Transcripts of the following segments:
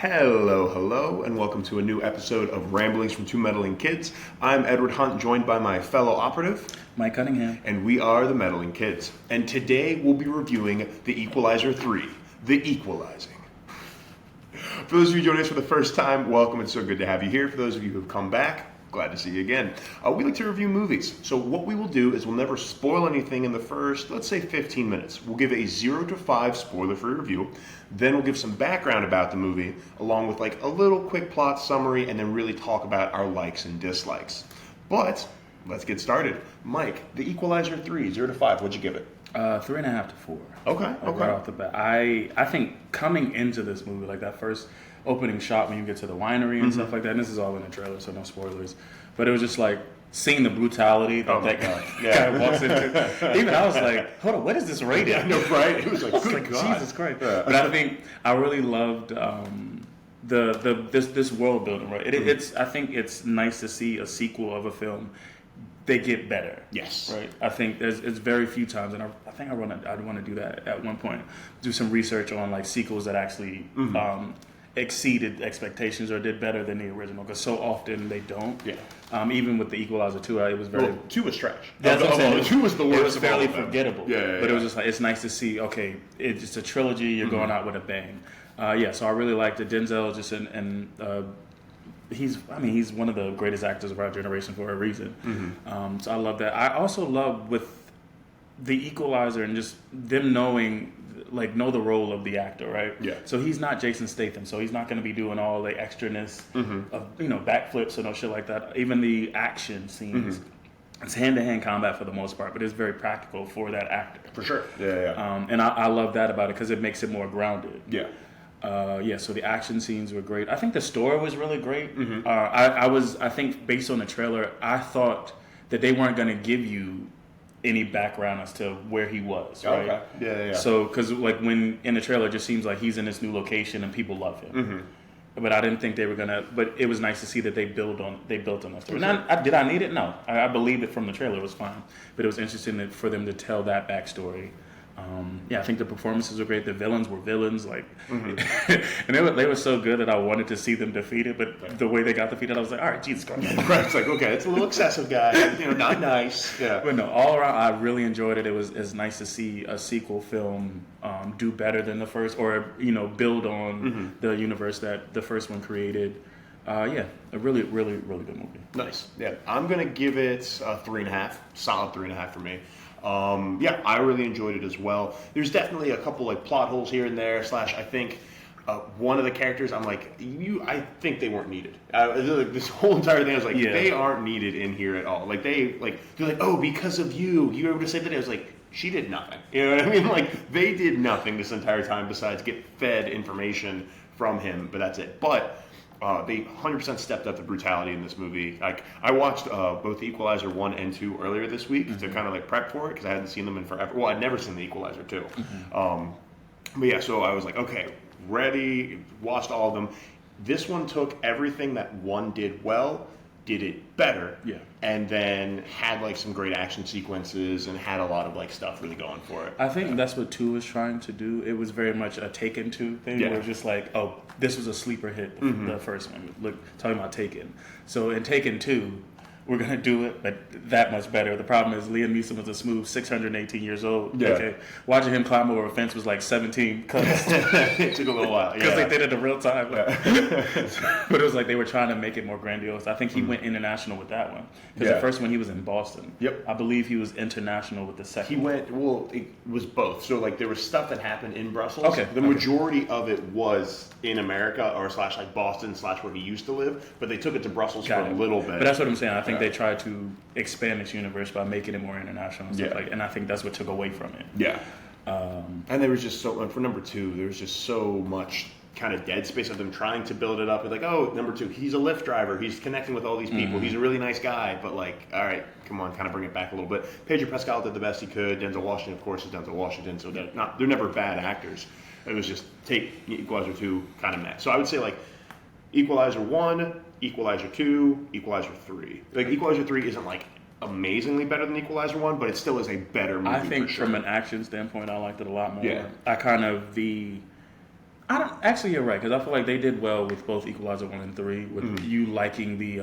Hello, and welcome to a new episode of Ramblings from Two Meddling Kids. I'm Edward Hunt, joined by my fellow operative, Mike Cunningham. and we are the Meddling Kids. And today we'll be reviewing The Equalizer 3, The Equalizing. For those of you joining us for the first time, welcome. It's so good to have you here. For those of you who have come back, glad to see you again. We like to review movies. So what we will do is we'll never spoil anything in the first, let's say 15 minutes. We'll give a 0 to 5 spoiler-free review. Then we'll give some background about the movie, along with like a little quick plot summary, and then really talk about our likes and dislikes. But let's get started. Mike, The Equalizer 3, 0 to 5, what'd you give it? 3.5 to 4. Okay. Right off the bat. I think coming into this movie, like that first opening shot when you get to the winery and stuff like that, and this is all in the trailer, so no spoilers, but it was just like seeing the brutality that guy walks into. Even I was like, hold on, what is this rated? I know, right? It was like, good God. Jesus Christ. Yeah. But I think I really loved this world building, right? It's I think it's nice to see a sequel of a film. They get better. Yes. Right. I think it's very few times, and I think I'd want to do that at one point. Do some research on like sequels that actually exceeded expectations or did better than the original, because so often they don't. Yeah. Even with the Equalizer 2, it was very. 2 was trash. That's what I'm saying. 2 was the worst. It was fairly forgettable. Yeah. But it was just like, it's nice to see. Okay, it's a trilogy. You're going out with a bang. So I really liked it. Denzel just he's one of the greatest actors of our generation for a reason. So I love that. I also love with the Equalizer and just them know the role of the actor, right? Yeah. So he's not Jason Statham, so he's not going to be doing all the extraness of backflips and no shit like that. Even the action scenes, it's hand-to-hand combat for the most part, but it's very practical for that actor. For sure. Yeah. And I love that about it because it makes it more grounded. Yeah. So the action scenes were great. I think the story was really great. I think based on the trailer, I thought that they weren't going to give you any background as to where he was, right? Okay. Yeah. So, because like when in the trailer, it just seems like he's in this new location and people love him. But I didn't think they were gonna. But it was nice to see that they built on that story. Did I need it? No, I believed it from the trailer. It was fine, but it was interesting for them to tell that backstory. I think the performances were great. The villains were villains, and they were so good that I wanted to see them defeated. But the way they got defeated, I was like, all right, Jesus Christ. Right, it's like, okay, it's a little excessive, guy. Not nice. Yeah. But no, all around, I really enjoyed it. It's nice to see a sequel film do better than the first, or build on the universe that the first one created. A really, really, really good movie. Nice. Yeah, I'm gonna give it a 3.5. Solid 3.5 for me. I really enjoyed it as well. There's definitely a couple like plot holes here and there. I think one of the characters, I'm like, I think they weren't needed. This whole entire thing, I was like, they aren't needed in here at all. Like they're like, oh, because of you were able to save the day. I was like, she did nothing. You know what I mean? Like they did nothing this entire time besides get fed information from him. But that's it. But they 100% stepped up the brutality in this movie. Like I watched both the Equalizer 1 and 2 earlier this week to kind of like prep for it because I hadn't seen them in forever. Well, I'd never seen the Equalizer 2. So I was like, okay, ready, watched all of them. This one took everything that 1 did well, did it better, and then had like some great action sequences and had a lot of like stuff really going for it. I think that's what 2 was trying to do. It was very much a Taken 2 thing, where it's just like, oh, this was a sleeper hit, the first one. Look, talking about Taken. So in Taken 2, we're going to do it, but that much better. The problem is Liam Neeson was a smooth 618 years old. Yeah. Okay. Watching him climb over a fence was like 17 cuts. It took a little while. Because they did it in real time. But it was like they were trying to make it more grandiose. I think he went international with that one. Because the first one, he was in Boston. Yep. I believe he was international with the second one. It was both. So like there was stuff that happened in Brussels. Okay. The majority of it was in America or / like Boston / where he used to live. But they took it to Brussels for a little bit. But that's what I'm saying. I think they tried to expand this universe by making it more international and stuff and I think that's what took away from it. Yeah. And there was just for number 2, there was just so much kind of dead space of them trying to build it up. It's like, oh, number 2, he's a Lyft driver. He's connecting with all these people. He's a really nice guy. But like, all right, come on, kind of bring it back a little bit. Pedro Pascal did the best he could. Denzel Washington, of course, is Denzel Washington. So they're never bad actors. It was just take Equalizer 2 kind of met. So I would say like Equalizer 1, Equalizer 2, Equalizer 3. Like Equalizer 3 isn't like amazingly better than Equalizer 1, but it still is a better movie. I think for sure. From an action standpoint, I liked it a lot more. Yeah. I don't actually. You're right, because I feel like they did well with both Equalizer 1 and 3, with you liking the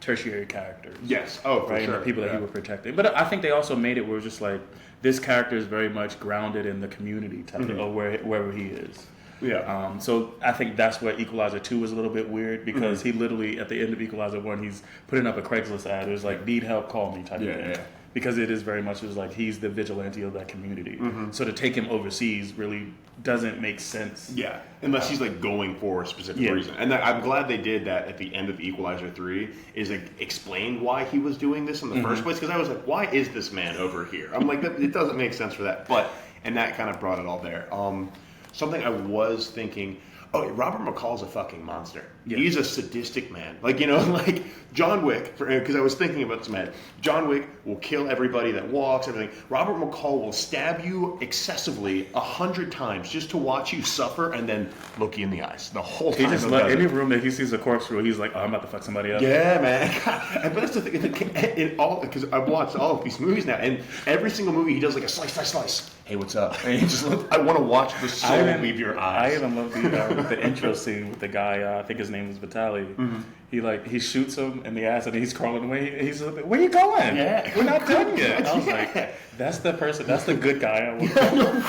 tertiary characters. Yes. Oh, for right, sure. and the people that you were protecting. But I think they also made it where it's just like this character is very much grounded in the community type of wherever he is. Yeah. So I think that's where Equalizer 2 was a little bit weird, because he literally at the end of Equalizer 1 he's putting up a Craigslist ad. It was like, need help, call me type of thing. Yeah. Because it is very much just like he's the vigilante of that community. So to take him overseas really doesn't make sense. Yeah, unless he's like going for a specific reason. And I'm glad they did that at the end of Equalizer 3, is like explained why he was doing this in the first place. Because I was like, why is this man over here? I'm like, it doesn't make sense for that. And that kind of brought it all there. Something I was thinking, Robert McCall's a fucking monster. Yeah. He's a sadistic man. Like, like John Wick, because I was thinking about this man. John Wick will kill everybody that walks, everything. Robert McCall will stab you excessively 100 times just to watch you suffer and then look you in the eyes the whole time. He just any room that he sees a corkscrew, he's like, oh, I'm about to fuck somebody up. Yeah, man. But that's the thing. Because I've watched all of these movies now, and every single movie he does like a slice. Hey, what's up? And he just I want to watch the soul leave your eyes. I even love the intro scene with the guy. I think his name was Vitaly. He shoots him in the ass and he's crawling away. He's like, where you going? Yeah, we're not done yet. I was like, that's the person. That's the good guy.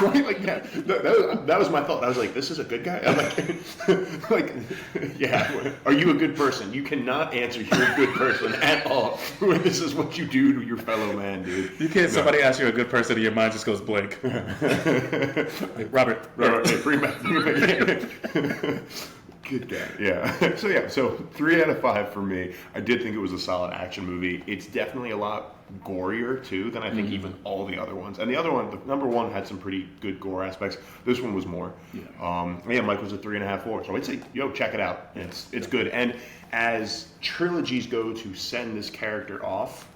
Right? Like, yeah. That was my thought. I was like, this is a good guy. I'm like, yeah. Are you a good person? You cannot answer you're a good person at all. This is what you do to your fellow man, dude. You can't. No. Somebody asks you a good person and your mind just goes blank. Like, Robert, bring back. Good guy. Yeah. So 3 out of 5 for me. I did think it was a solid action movie. It's definitely a lot gorier too than I think even all the other ones. And the other one, the number one, had some pretty good gore aspects. This one was more. Yeah. Mike was a 3.5, 4. So I'd say, check it out. It's good. And as trilogies go to send this character off,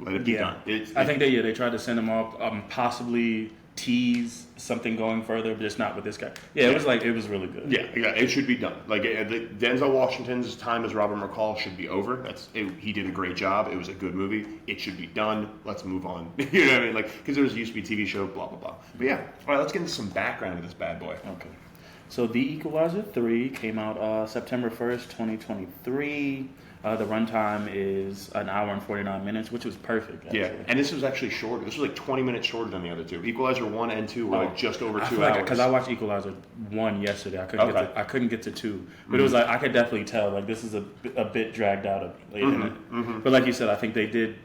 let it be done. I think they tried to send him off, possibly tease something going further, but it's not with this guy. Yeah, it was really good. Yeah, it should be done. Like Denzel Washington's time as Robert McCall should be over. He did a great job. It was a good movie. It should be done. Let's move on. You know what I mean? Like, because there used to be a TV show, blah blah blah. But yeah, all right. Let's get into some background of this bad boy. Okay. So The Equalizer 3 came out September 1st, 2023. The runtime is an hour and 49 minutes, which was perfect. Actually. Yeah, and this was actually shorter. This was like 20 minutes shorter than the other two. Equalizer 1 and 2 were like just over 2 hours. Because I watched Equalizer 1 yesterday. I couldn't get to 2. But it was like, I could definitely tell, like, this is a bit dragged out of late in it. But like you said, I think they did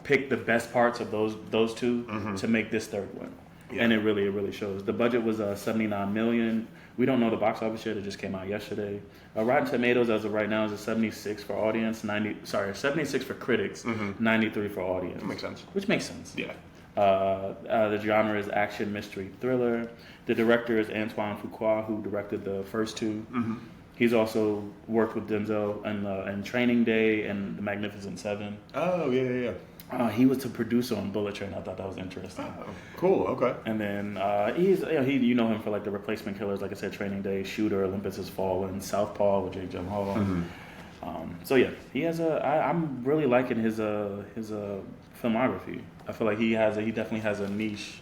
pick the best parts of those two to make this third one. Yeah. And it really shows. The budget was $79 million. We don't know the box office yet. It just came out yesterday. Rotten Tomatoes, as of right now, is a 76 for audience, 76 for critics, 93 for audience. That makes sense. Which makes sense. Yeah. The genre is action, mystery, thriller. The director is Antoine Fuqua, who directed the first two. He's also worked with Denzel in Training Day and The Magnificent Seven. Oh, yeah. He was the producer on Bullet Train. I thought that was interesting. Oh, cool. Okay. And then you know him for like The Replacement Killers, like I said, Training Day, Shooter, Olympus Has Fallen, Southpaw with Jake Gyllenhaal. So yeah, he has I'm really liking his filmography. I feel like he definitely has a niche,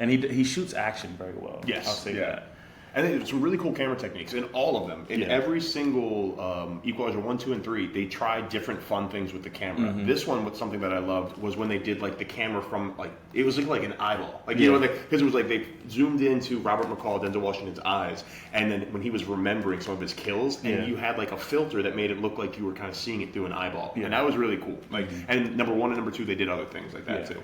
and he shoots action very well. Yes. I'll say that. And there's some really cool camera techniques in all of them. In every single Equalizer 1, 2, and 3, they tried different fun things with the camera. This one, with something that I loved, was when they did like the camera from it was like an eyeball, because it was like they zoomed into Robert McCall, Denzel Washington's eyes, and then when he was remembering some of his kills, and you had like a filter that made it look like you were kind of seeing it through an eyeball, and that was really cool. And number 1 and number 2, they did other things like that too.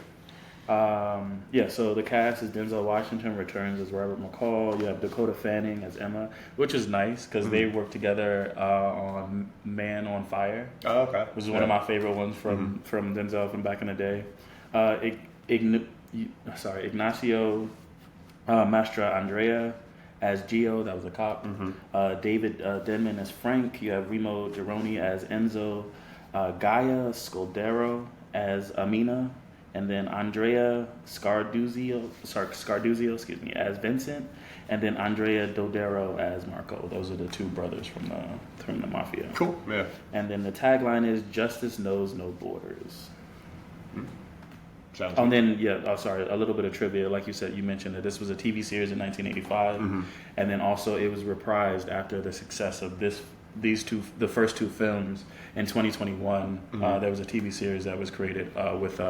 So the cast is Denzel Washington returns as Robert McCall. You have Dakota Fanning as Emma, which is nice because they worked together on Man on Fire. Oh, okay. Which is one of my favorite ones from Denzel from back in the day. Ignacio Mastroandrea as Gio, that was a cop. David Denman as Frank. You have Remo Gironi as Enzo. Gaia Scoldero as Amina. And then Andrea Scarduzio, as Vincent, and then Andrea Dodero as Marco. Those are the two brothers from the Mafia. Cool, yeah. And then the tagline is "Justice knows no borders." Sounds And good. then, sorry, a little bit of trivia. Like you said, you mentioned that this was a TV series in 1985, and then also it was reprised after the success of the first two films in 2021. There was a TV series that was created with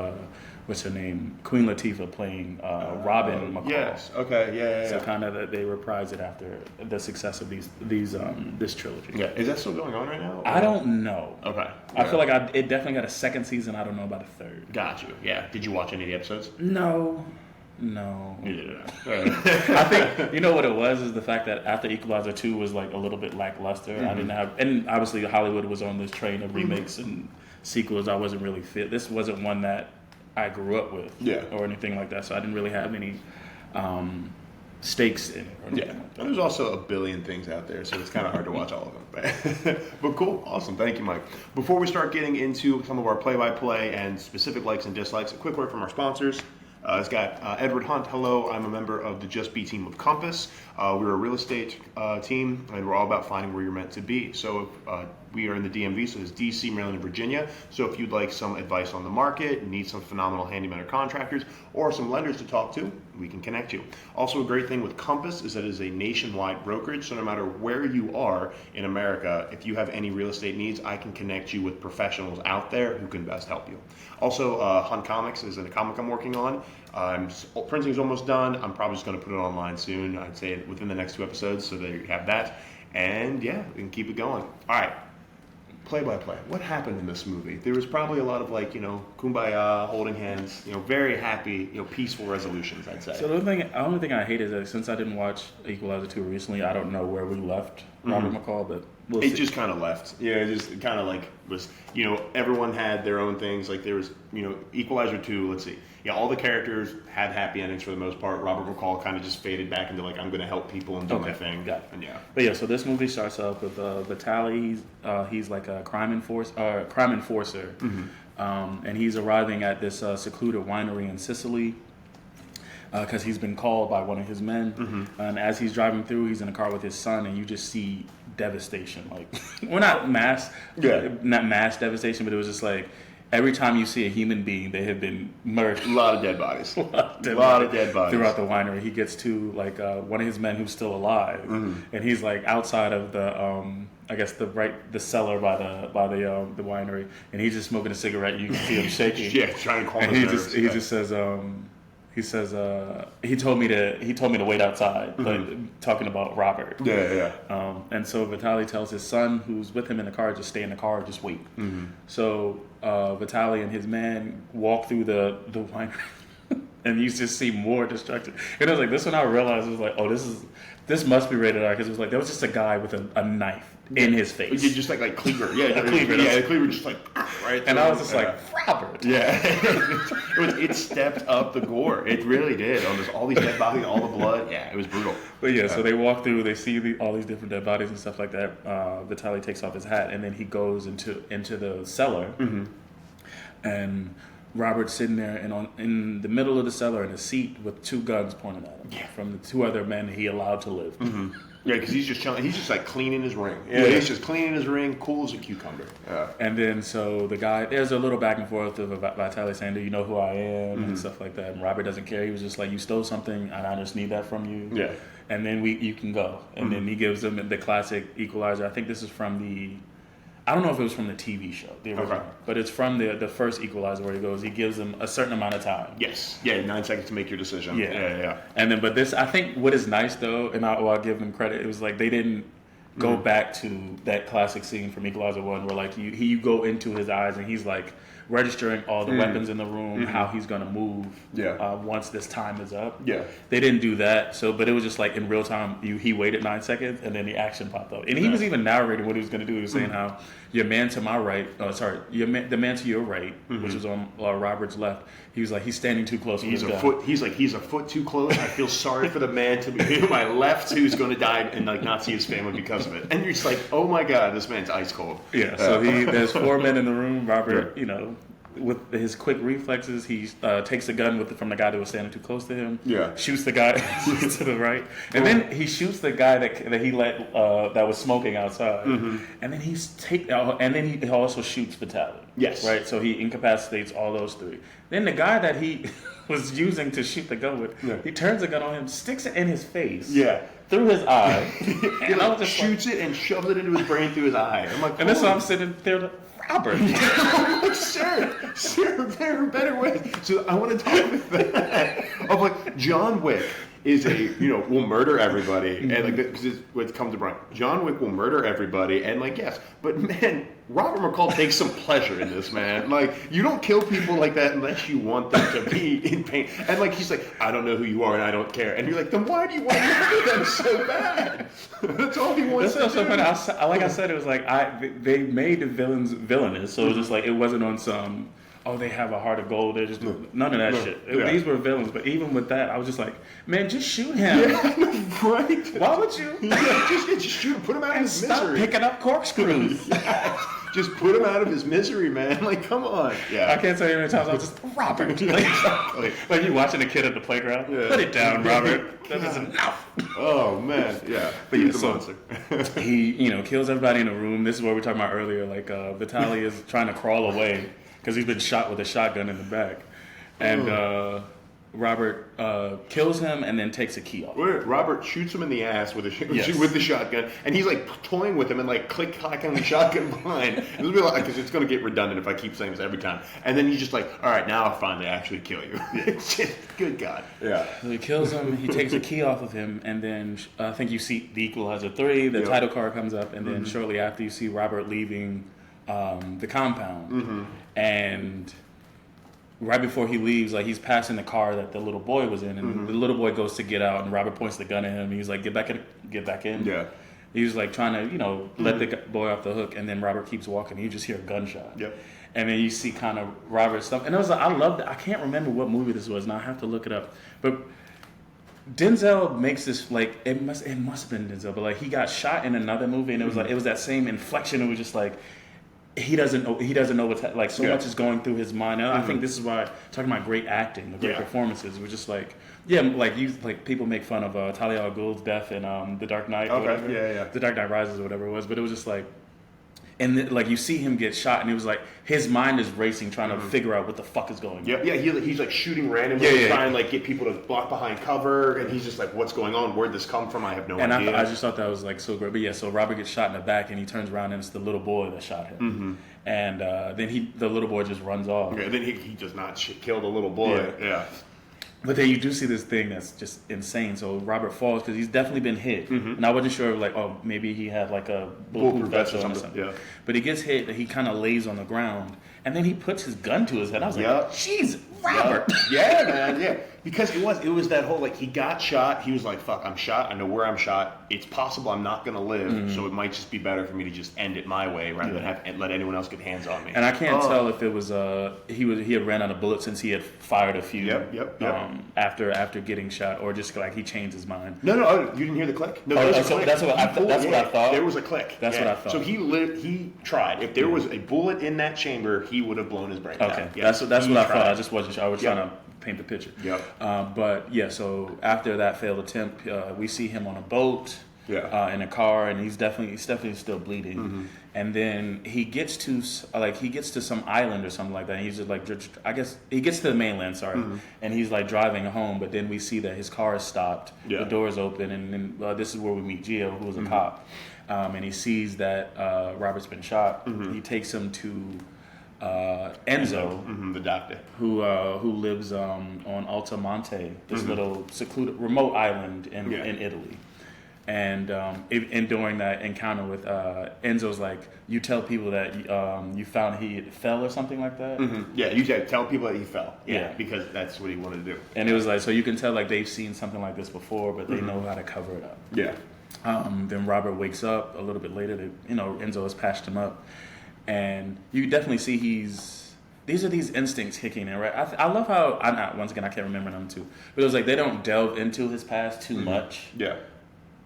what's her name, Queen Latifah playing Robin McCall. Yes. Okay. Yeah. So kind of they reprised it after the success of this trilogy. Yeah. Is that still going on right now? I don't know. Okay. I feel like it definitely got a second season. I don't know about a third. Got you. Yeah. Did you watch any of the episodes? No. Yeah. I think you know what it was is the fact that after Equalizer 2 was like a little bit lackluster. I didn't have, and obviously Hollywood was on this train of remakes and sequels. I wasn't really fit. This wasn't one that I grew up with, or anything like that. So I didn't really have any stakes in it. Or anything like that. And there's also a billion things out there, so it's kind of hard to watch all of them. But cool, awesome, thank you, Mike. Before we start getting into some of our play-by-play and specific likes and dislikes, a quick word from our sponsors. It's got Edward Hunt. Hello, I'm a member of the Just Be team of Compass. We're a real estate team, and we're all about finding where you're meant to be. So we are in the DMV, so it's DC, Maryland, and Virginia. So if you'd like some advice on the market, need some phenomenal handyman or contractors, or some lenders to talk to, we can connect you. Also, a great thing with Compass is that it is a nationwide brokerage. So no matter where you are in America, if you have any real estate needs, I can connect you with professionals out there who can best help you. Also, Hunt Comics is a comic I'm working on. Printing is almost done. I'm probably just going to put it online soon. I'd say within the next 2 episodes, so that you have that. And yeah, we can keep it going. All right. Play-by-play. What happened in this movie? There was probably a lot of kumbaya, holding hands, very happy, peaceful resolutions, I'd say. So the only thing I hate is that since I didn't watch Equalizer 2 recently, I don't know where we left Robert McCall, but we'll see. It just kind of left. Yeah, it just kind of was, everyone had their own things. Like there was, Equalizer 2, let's see. Yeah, all the characters had happy endings for the most part. Robert McCall kind of just faded back into I'm going to help people and do my thing. Got it. And yeah. But yeah, so this movie starts off with Vitaly. He's like a crime enforcer. And he's arriving at this secluded winery in Sicily because he's been called by one of his men. And as he's driving through, he's in a car with his son, and you just see devastation. Not mass devastation, but it was just like every time you see a human being, they have been murdered. A lot of dead bodies. A lot of dead bodies throughout the winery. He gets to one of his men who's still alive, and he's outside of the cellar by the winery, and he's just smoking a cigarette. You can see him shaking. Yeah, trying to calm and his nerves. He just says, he told me to wait outside, talking about Robert. Yeah. And so Vitaly tells his son, who's with him in the car, just stay in the car, just wait. So Vitaly and his man walk through the winery, and you just see more destruction. And I was this when I realized, it was this must be rated R, because it was there was just a guy with a knife in his face. Just like cleaver. Yeah, a cleaver. Yeah, the cleaver just right. And I was just Robert. Yeah. it stepped up the gore. It really did. On all these dead bodies, all the blood. Yeah, it was brutal. But yeah, so they walk through, they see all these different dead bodies and stuff like that. Vitaly takes off his hat, and then he goes into the cellar. And Robert's sitting there in the middle of the cellar in a seat with 2 guns pointed at him from the 2 other men he allowed to live. Yeah, because he's just chilling. He's just cleaning his ring. Yeah, he's just cleaning his ring, cool as a cucumber. Yeah. And then so the guy, there's a little back and forth of Vitaly saying, "Do you know who I am?" and stuff like that. And Robert doesn't care. He was just "You stole something, and I just need that from you." Yeah. And then you can go. And then he gives them the classic Equalizer. I think this is from I don't know if it was from the TV show, the original, but it's from the first Equalizer where he gives them a certain amount of time. Yes. Yeah, 9 seconds to make your decision. Yeah. And then, but this, I think what is nice though, and I'll give them credit, it was they didn't go back to that classic scene from Equalizer 1 where you go into his eyes and he's registering all the weapons in the room, how he's going to move once this time is up. Yeah. They didn't do that. So, but it was just in real time, he waited 9 seconds and then the action popped up. And he was even narrating what he was going to do. He was saying how your man to my right, the man to your right, which was on Robert's left, he was he's standing too close. He's a foot too close. I feel sorry for the man to my left who's going to die and not see his family because of it. And you're just oh my God, this man's ice cold. Yeah. So there's 4 men in the room. Robert, with his quick reflexes, he takes the gun from the guy that was standing too close to him. Yeah. Shoots the guy to the right, and then he shoots the guy that he let that was smoking outside. And then and then he also shoots Vitaly. Yes. Right. So he incapacitates all those three. Then the guy that he was using to shoot the gun with, he turns the gun on him, sticks it in his face. Yeah. Through his eye. And I was just shoots it and shoves it into his brain through his eye. I'm like, and that's why I'm sitting there like, Robert. I'm like, sir, there are better ways. So I want to talk with that of like John Wick is will murder everybody and like because it's what comes to Brian. John Wick will murder everybody and like yes, but man, Robert McCall takes some pleasure in this, man. Like you don't kill people like that unless you want them to be in pain. And like he's like, I don't know who you are and I don't care. And you're like, then why do you want to murder them so bad? That's all he wants. That's so funny. Like I said, it was like they made the villains villainous, so it was just like it wasn't on some. Oh, they have a heart of gold. They're just none of that shit. Yeah. These were villains, but even with that, I was just like, man, just shoot him. Yeah, right? Why would you? Just shoot him. Put him out of his Stop misery. picking up corkscrews. Just put him out of his misery, man. Like, come on. Yeah. I can't tell you how many times I was just Robert. Like you watching a kid at the playground. Yeah. Put it down, Robert. That is enough. Oh man, yeah. But yeah, He's the so monster. he kills everybody in the room. This is what we were talking about earlier. Like Vitaly is trying to crawl away because he's been shot with a shotgun in the back, and Robert kills him and then takes a key off. Robert shoots him in the ass with Yes. with the shotgun, and he's like toying with him and like click-clacking the shotgun behind. Because it's going to get redundant if I keep saying this every time. And then he's just like, all right, now I'll finally actually kill you. It's just, good God. Yeah. So he kills him. He takes a key off of him, and then I think you see the Equalizer 3. The title card comes up, and then shortly after you see Robert leaving the compound, and right before he leaves, like he's passing the car that the little boy was in, and the little boy goes to get out, and Robert points the gun at him. And he's like, "Get back in." Yeah. He was like trying to, let the boy off the hook, and then Robert keeps walking. And you just hear a gunshot. Yep. And then you see kind of Robert's stuff, and it was like, I loved it. I can't remember what movie this was, and I have to look it up. But Denzel makes this like it must have been Denzel, but like he got shot in another movie, and it was like it was that same inflection. It was just like. He doesn't know what's like so much is going through his mind. And I think this is why talking about great acting, the great performances. We're just like people make fun of Talia al Ghul's death in The Dark Knight. Okay. Or whatever. Yeah. The Dark Knight Rises or whatever it was. But it was just like, and like you see him get shot, and it was like his mind is racing, trying to figure out what the fuck is going on. Yeah. He's like shooting randomly, trying to like get people to block behind cover, and he's just like, "What's going on? Where'd this come from? I have no idea." And I just thought that was like so great. But yeah, so Robert gets shot in the back, and he turns around, and it's the little boy that shot him. And then the little boy just runs off. Okay, then he does not kill the little boy. Yeah. But then you do see this thing that's just insane. So Robert falls because he's definitely been hit, and I wasn't sure like, oh, maybe he had like a bulletproof vest or something. Yeah. But he gets hit, and he kind of lays on the ground, and then he puts his gun to his head. I was like, jeez, Robert. Yeah, man. Yeah. Because it was that whole like he got shot. He was like, "Fuck, I'm shot. I know where I'm shot. It's possible I'm not gonna live. So it might just be better for me to just end it my way rather than let anyone else get hands on me." And I can't tell if it was he had ran out of bullets since he had fired a few. Yep. After getting shot, or just like he changed his mind. No, you didn't hear the click. No, that's what I thought. There was a click. That's what I thought. So he tried. If there was a bullet in that chamber, he would have blown his brain out. Okay, that's what I thought. I just wasn't sure. I was trying to paint the picture. Yep. But yeah, so after that failed attempt, we see him on a boat, in a car, and he's definitely still bleeding. And then he gets to some island or something like that. And he's just like, I guess he gets to the mainland, and he's like driving home. But then we see that his car is stopped, the door's open, and then this is where we meet Gio, who is a cop, and he sees that Robert's been shot. He takes him to Enzo, the doctor, who lives on Altamonte, this little secluded remote island in Italy. And during that encounter with Enzo's like, you tell people that you found he fell or something like that. Yeah, you tell people that he fell. Yeah, because that's what he wanted to do. And it was like, so you can tell like they've seen something like this before, but they know how to cover it up. Yeah. Then Robert wakes up a little bit later. Enzo has patched him up, and you definitely see these are these instincts kicking in, right? I love how once again I can't remember them too, but it was like they don't delve into his past too much. Yeah.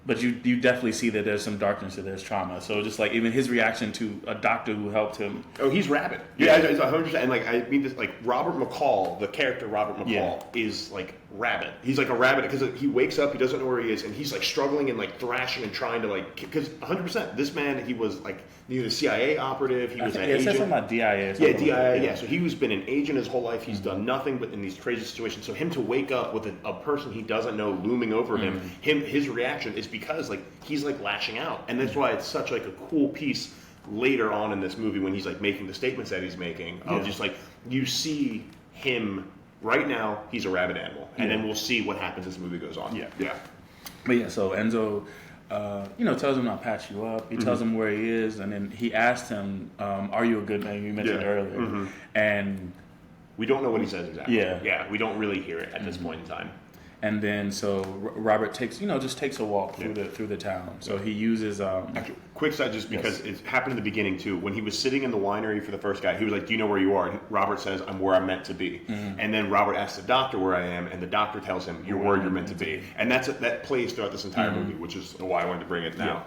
but you definitely see that there's some darkness and there's trauma. So just like even his reaction to a doctor who helped him. Oh, he's rabid. Yeah, it's 100%. And like I mean, this like Robert McCall, the character Robert McCall, is like rabid. He's like a rabbit because he wakes up, he doesn't know where he is, and he's like struggling and like thrashing and trying to like because 100%. This man, he was like he was a CIA operative. He was an agent. It says something about DIA. Yeah, DIA. Yeah. So he was been an agent his whole life. He's done nothing but in these crazy situations. So him to wake up with a person he doesn't know looming over him, his reaction is because like he's like lashing out, and that's why it's such like a cool piece later on in this movie when he's like making the statements that he's making of just like you see him right now he's a rabid animal, and then we'll see what happens as the movie goes on. But yeah, so Enzo tells him I'll patch you up. He tells him where he is, and then he asked him, "Are you a good man?" You mentioned earlier, and we don't know what he says exactly. Yeah, we don't really hear it at this point in time. And then so Robert takes a walk through the town. So he uses Actually, quick side, just because it happened in the beginning too. When he was sitting in the winery for the first guy, he was like, "Do you know where you are?" And Robert says, "I'm where I'm meant to be." And then Robert asks the doctor where I am, and the doctor tells him, "You're where you're meant to be." And that plays throughout this entire movie, which is why I wanted to bring it now.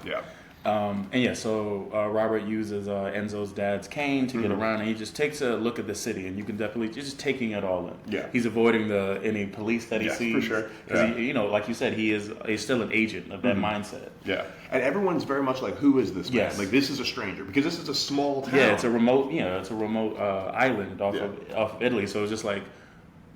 So Robert uses Enzo's dad's cane to get around, and he just takes a look at the city, and you can definitely just taking it all in. Yeah, he's avoiding any police that he sees for sure. Because like you said, he's still an agent of that mindset. Yeah, and everyone's very much like, "Who is this man?" Yes. Like this is a stranger because this is a small town. Yeah, it's a remote island off of Italy, so it's just like.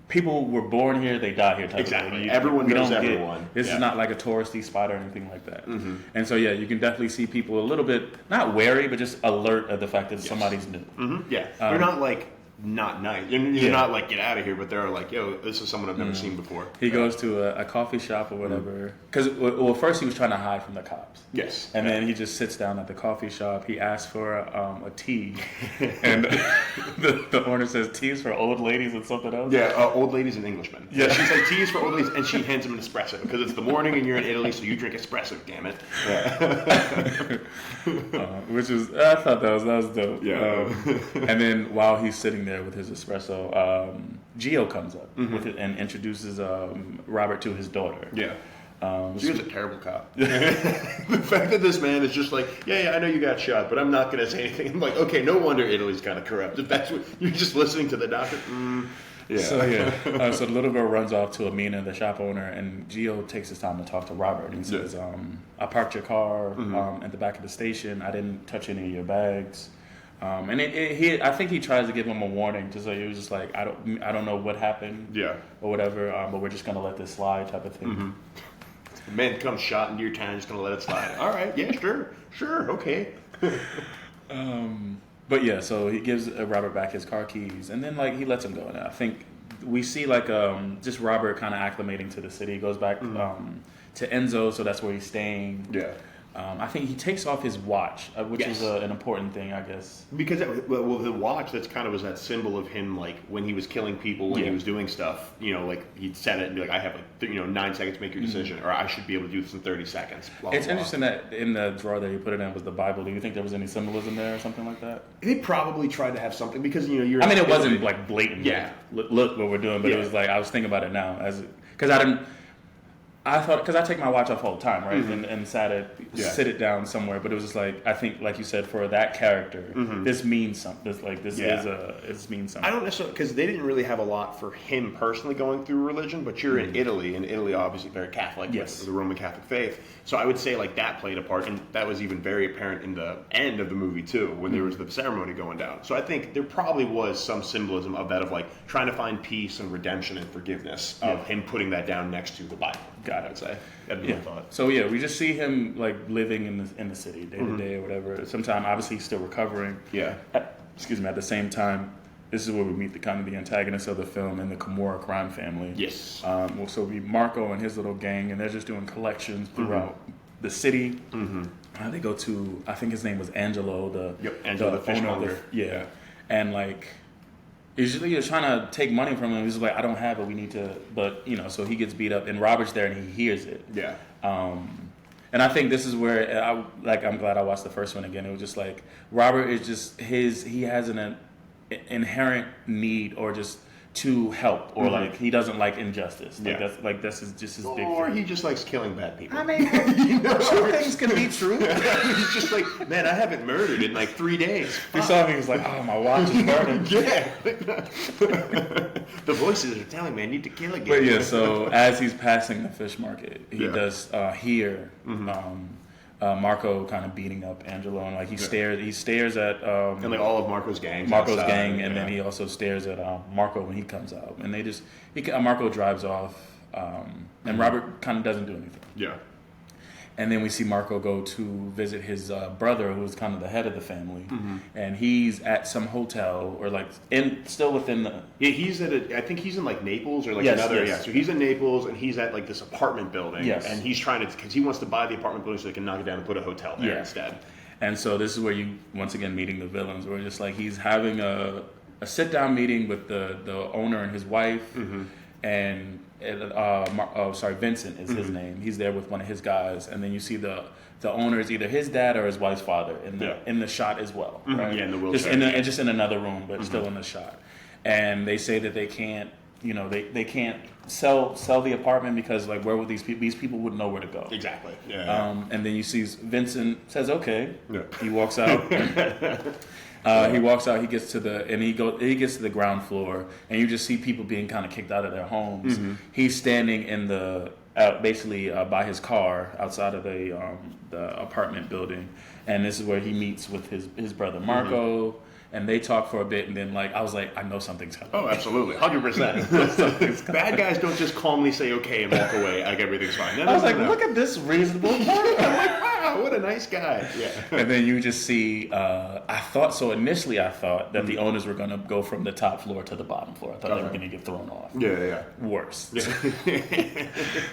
People were born here, they die here. Exactly. Everyone knows everyone. This is not like a touristy spot or anything like that. And so, you can definitely see people a little bit, not wary, but just alert of the fact that somebody's new. Yeah. They're not like, not nice. You're not like, get out of here, but they're like, yo, this is someone I've never seen before. He goes to a coffee shop or whatever. Because, first he was trying to hide from the cops. Yes. And then he just sits down at the coffee shop. He asks for a tea. And the owner says, tea is for old ladies and something else? Yeah, old ladies and Englishmen. Yeah. She's like, tea is for old ladies, and she hands him an espresso. Because it's the morning and you're in Italy, so you drink espresso, damn it. Which was, I thought that was dope. Yeah. And then while he's sitting there with his espresso, Gio comes up with it and introduces Robert to his daughter. Yeah. She was a terrible cop. The fact that this man is just like, yeah, I know you got shot, but I'm not going to say anything. I'm like, okay, no wonder Italy's kind of corrupt. If that's what you're just listening to the doctor. Yeah. So so the little girl runs off to Amina, the shop owner, and Gio takes his time to talk to Robert. He says, "I parked your car at the back of the station. I didn't touch any of your bags." And I think he tries to give him a warning, just like he was just like, I don't know what happened, or whatever, but we're just gonna let this slide, type of thing. The man comes shot into your town, just gonna let it slide. All right, yeah, sure, okay. But yeah, so he gives Robert back his car keys, and then like he lets him go. And I think we see like just Robert kind of acclimating to the city. He goes back to Enzo, so that's where he's staying. Yeah. I think he takes off his watch, which is an important thing, I guess. Because the watch, that's kind of was that symbol of him, like when he was killing people, when he was doing stuff. Like he'd set it and be like, I have like 9 seconds to make your decision, or I should be able to do this in 30 seconds. It's interesting that in the drawer that he put it in was the Bible. Do you think there was any symbolism there or something like that? They probably tried to have something because you're. I mean, it wasn't like blatant. Yeah. Like, look what we're doing, but it was like I was thinking about it now because I thought, because I take my watch off all the time, right, and sit it down somewhere. But it was just like, I think, like you said, for that character, this means something. This means something. I don't necessarily, because they didn't really have a lot for him personally going through religion. But you're in Italy, and Italy obviously very Catholic, with the Roman Catholic faith. So I would say like that played a part, and that was even very apparent in the end of the movie too, when there was the ceremony going down. So I think there probably was some symbolism of that, of like trying to find peace and redemption and forgiveness of him putting that down next to the Bible. I'd say. That'd be my thought. So yeah, we just see him like living in the city day to day or whatever. Sometime obviously he's still recovering. Yeah. Excuse me. At the same time, this is where we meet the antagonist of the film and the Camorra Crime Family. Yes. So we Marco and his little gang, and they're just doing collections throughout the city. They go to, I think his name was Angelo, the fishmonger. And like. He's just trying to take money from him. He's like, I don't have it. We need to, but so he gets beat up, and Robert's there, and he hears it. Yeah. And I think this is where I'm glad I watched the first one again. It was just like Robert is just he has an inherent need or just to help, or like he doesn't like injustice. Like that's just his big or thing. he just likes killing bad people. I mean, two things can be true. He's just like, man, I haven't murdered in like 3 days. He saw me, he was like, oh, my watch is burning. Yeah. The voices are telling me I need to kill again. But yeah, so as he's passing the fish market, he does hear Marco kind of beating up Angelo, and like he stares at and like all of Marco's gang, and then he also stares at Marco when he comes out, and Marco drives off, and Robert kind of doesn't do anything. Yeah. And then we see Marco go to visit his brother, who's kind of the head of the family, and he's at some hotel or like still within the. Yeah, he's at I think he's in like Naples or like another. Yeah, so he's in Naples and he's at like this apartment building. Yes. And he's trying to because he wants to buy the apartment building so they can knock it down and put a hotel there instead. And so this is where you once again meeting the villains, where just like he's having a sit down meeting with the owner and his wife, and. Vincent is his name. He's there with one of his guys, and then you see the owner is either his dad or his wife's father in the shot as well. Right? Yeah, in the wheelchair. Just in another room, but still in the shot. And they say that they can't, they can't sell the apartment because like where would these people wouldn't know where to go. Exactly. Yeah. And then you see Vincent says okay. Yeah. He walks out. He walks out. He gets to the ground floor, and you just see people being kind of kicked out of their homes. He's standing in basically by his car outside of the apartment building, and this is where he meets with his brother Marco. And they talk for a bit, and then like I was like, I know something's coming. Oh, absolutely, 100%. Bad guys don't just calmly say okay and walk away like everything's fine. I was like, look at this reasonable Marco. I'm like, wow, what a nice guy. Yeah. And then you just see. Initially I thought that the owners were gonna go from the top floor to the bottom floor. I thought they were gonna get thrown off. Yeah. Worse.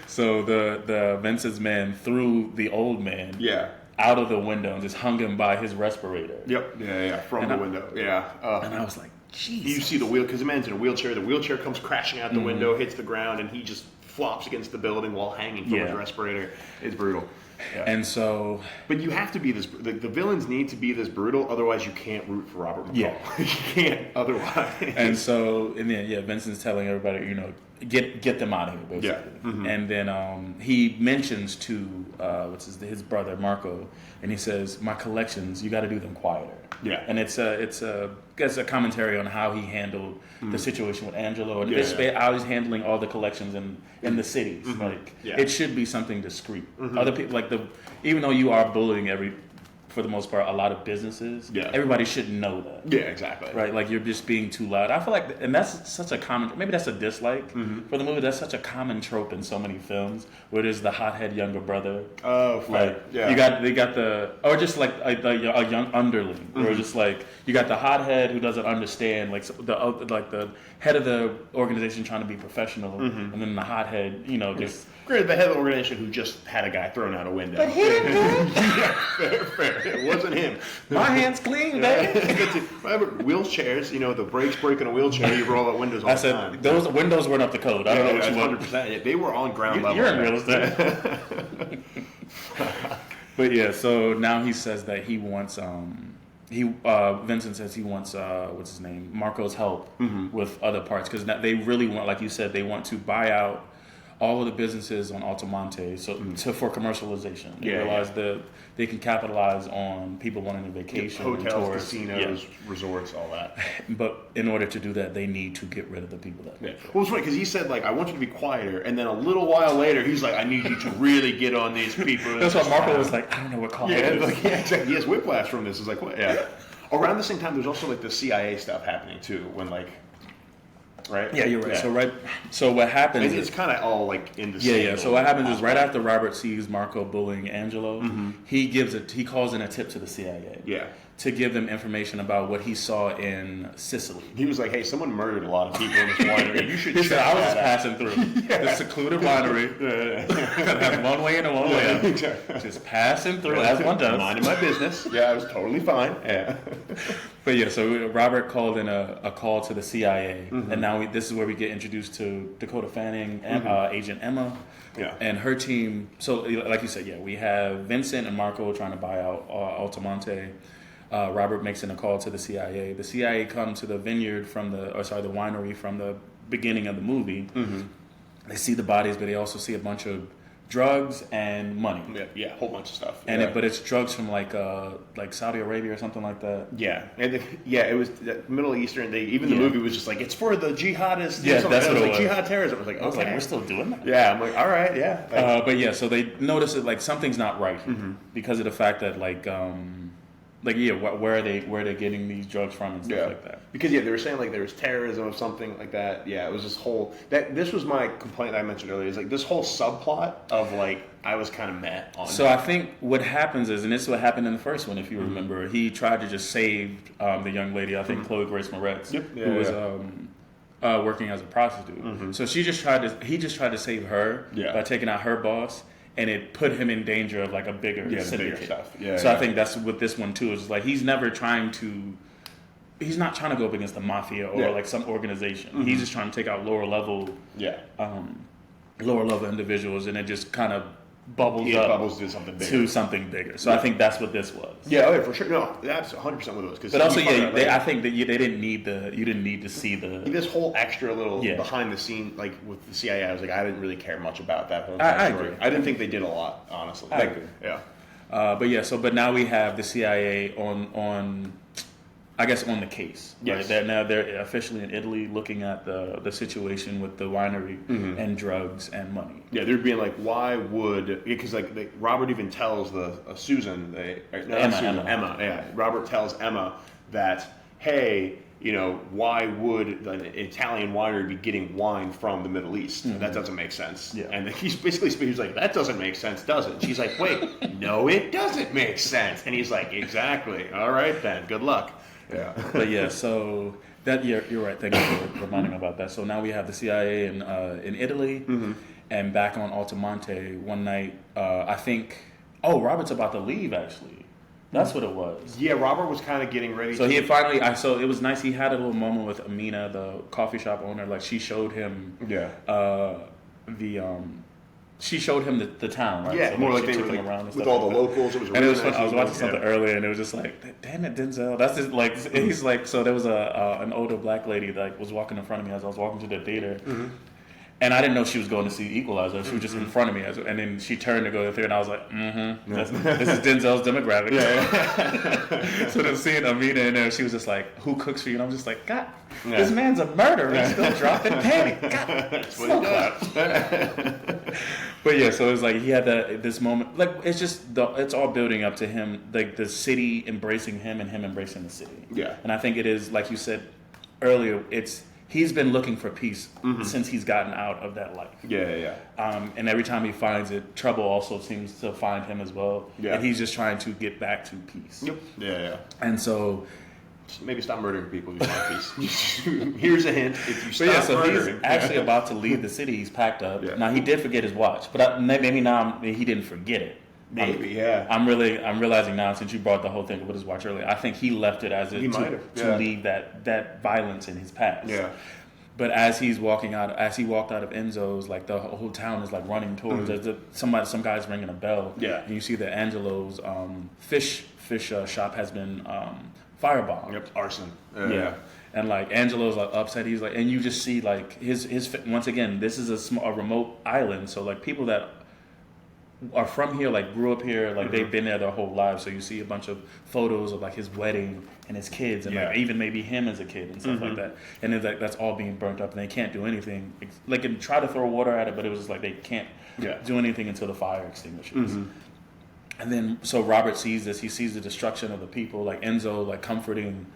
So the Vincent's men threw the old man. Yeah. Out of the window and just hung him by his respirator. Yep. Yeah. From the window. Yeah. And I was like, jeez. You see the wheel because the man's in a wheelchair. The wheelchair comes crashing out the window, hits the ground, and he just flops against the building while hanging from his respirator. It's brutal. Yeah. And so, but you have to be this. The villains need to be this brutal, otherwise you can't root for Robert McCall. Yeah, you can't otherwise. And so, and then Vincent's telling everybody, get them out of here, basically. Yeah. And then he mentions to his brother Marco, and he says, "My collections, you got to do them quieter." Yeah. And it's a commentary on how he handled the situation with Angelo, and how he's handling all the collections in the cities. Like it should be something discreet. Other people even though you are bullying for the most part, a lot of businesses. Yeah. Everybody should know that. Yeah, exactly. Right, like you're just being too loud. I feel like, and that's such a common. Maybe that's a dislike for the movie. That's such a common trope in so many films where there's the hothead younger brother. Oh, like they got or just like a young underling, where just like you got the hothead who doesn't understand, like the head of the organization trying to be professional, and then the hothead, just. Granted, the head of the organization who just had a guy thrown out a window. But he didn't do it. Yeah, fair. It wasn't him. My hand's clean, baby. Wheelchairs, the brakes break in a wheelchair, you roll out windows all the time. Those windows weren't up to code. I don't know what you want. 100%. They were on ground level. You're in real estate. But yeah, so now he says that he wants... Vincent says he wants Marco's help with other parts, because they really want, like you said, they want to buy out all of the businesses on Altamonte for commercialization. They realize that they can capitalize on people wanting a vacation, hotels, tours, casinos, resorts, all that. But in order to do that, they need to get rid of the people that. Yeah. Well, it's funny because he said I want you to be quieter, and then a little while later he's like, I need you to really get on these people. That's why Marco was like, I don't know what call it is. Exactly. He has whiplash from this. It's like, what? Yeah. Around the same time, there's also the CIA stuff happening too, when right? Yeah, you're right. Yeah. So what happens? It's kind of all in the same. Yeah. So what happens is right after Robert sees Marco bullying Angelo, he calls in a tip to the CIA. Yeah. To give them information about what he saw in Sicily. He was like, "Hey, someone murdered a lot of people in this winery. You should." He said, "I was just passing through this secluded winery. Have one way in and one way out. Exactly. Just passing through, as one does. Minding my business. Yeah, I was totally fine. Yeah." But yeah, so Robert called in a call to the CIA, and now this is where we get introduced to Dakota Fanning, Agent Emma, and her team. So, like you said, we have Vincent and Marco trying to buy out Altamonte. Robert makes a call to the CIA. The CIA come to the vineyard the winery from the beginning of the movie. They see the bodies, but they also see a bunch of drugs and money. Yeah, a whole bunch of stuff. And but it's drugs from like Saudi Arabia or something like that. Yeah, and it was Middle Eastern. The movie was just like, it's for the jihadists. Yeah, that's what it was. Jihad terrorism. I was like, okay, I was like, we're still doing that. Yeah, I'm like, all right, yeah. But yeah, so they notice that like something's not right here because of the fact that where are they getting these drugs from and stuff like that? Because they were saying like there was terrorism or something like that. Yeah, it was this whole this was my complaint that I mentioned earlier. Is like this whole subplot of like I was kind of meh on. So I think what happens is, and this is what happened in the first one, if you remember, he tried to just save the young lady. I think Chloe Grace Moretz, who was working as a prostitute. So he just tried to save her by taking out her boss. And it put him in danger of like a bigger syndicate. Stuff. I think that's what this one too is like. He's not trying to go up against the mafia or like some organization. He's just trying to take out lower level individuals, and it just kind of bubbles to something bigger. So I think that's what this was. Yeah, for sure. No, that's 100% what it was. But also, I think that you didn't need to see this whole extra little behind the scene, like with the CIA. I was like, I didn't really care much about that whole I story. agree. I didn't think they did a lot, honestly. I agree. Yeah. But now we have the CIA on I guess on the case. Yes. Right? They're officially in Italy looking at the situation with the winery and drugs and money. Yeah, they're being like, why would, because Robert even tells Susan, Emma. Yeah, Robert tells Emma that, hey, why would an Italian winery be getting wine from the Middle East? That doesn't make sense. Yeah. And he's like, that doesn't make sense, does it? She's like, wait, no, it doesn't make sense. And he's like, exactly. All right, then. Good luck. Yeah. But yeah, so that you're right. Thank you for reminding me about that. So now we have the CIA in Italy, and back on Altamonte one night. I think. Oh, Robert's about to leave. Actually, that's what it was. Yeah, Robert was kind of getting ready. So he had finally. So it was nice. He had a little moment with Amina, the coffee shop owner. Like she showed him. She showed him the town, right? Yeah, so, more like they were like, around with all the locals. It was really and it was nice. I was watching something earlier, and it was just like, damn it, Denzel. That's just like he's like. So there was an older black lady that was walking in front of me as I was walking to the theater, and I didn't know she was going to see Equalizer. She was just in front of me, and then she turned to go to the theater, and I was like, this is Denzel's demographic. Yeah. So then seeing Amina in there, she was just like, who cooks for you? And I'm just like, God, this man's a murderer. He's still dropping penny. God, that's what he does. But yeah, so it was like he had this moment. Like it's all building up to him, like the city embracing him and him embracing the city. Yeah. And I think it is, like you said earlier, he's been looking for peace since he's gotten out of that life. Yeah. And every time he finds it, trouble also seems to find him as well. Yeah. And he's just trying to get back to peace. Yep. Yeah. And so. Maybe stop murdering people. You want peace. Here's a hint: if you stop murdering, he's actually about to leave the city. He's packed up. Yeah. Now he did forget his watch, but maybe now he didn't forget it. Maybe, I'm realizing now, since you brought the whole thing with his watch earlier, I think he left it to leave that violence in his past. Yeah. But as he walked out of Enzo's, like the whole town is like running towards. Some guy's ringing a bell. Yeah. And you see that Angelo's fish shop has been firebombed. Yep. Arson. Yeah. And like Angelo's like upset. He's like, and you just see like his once again. This is a remote island, so like people that are from here, like grew up here, like they've been there their whole lives. So you see a bunch of photos of like his wedding and his kids, and like even maybe him as a kid and stuff like that. And then that's all being burnt up, and they can't do anything. Like and try to throw water at it, but it was just like they can't do anything until the fire extinguishes. And then so Robert sees this. He sees the destruction of the people. Like Enzo, like comforting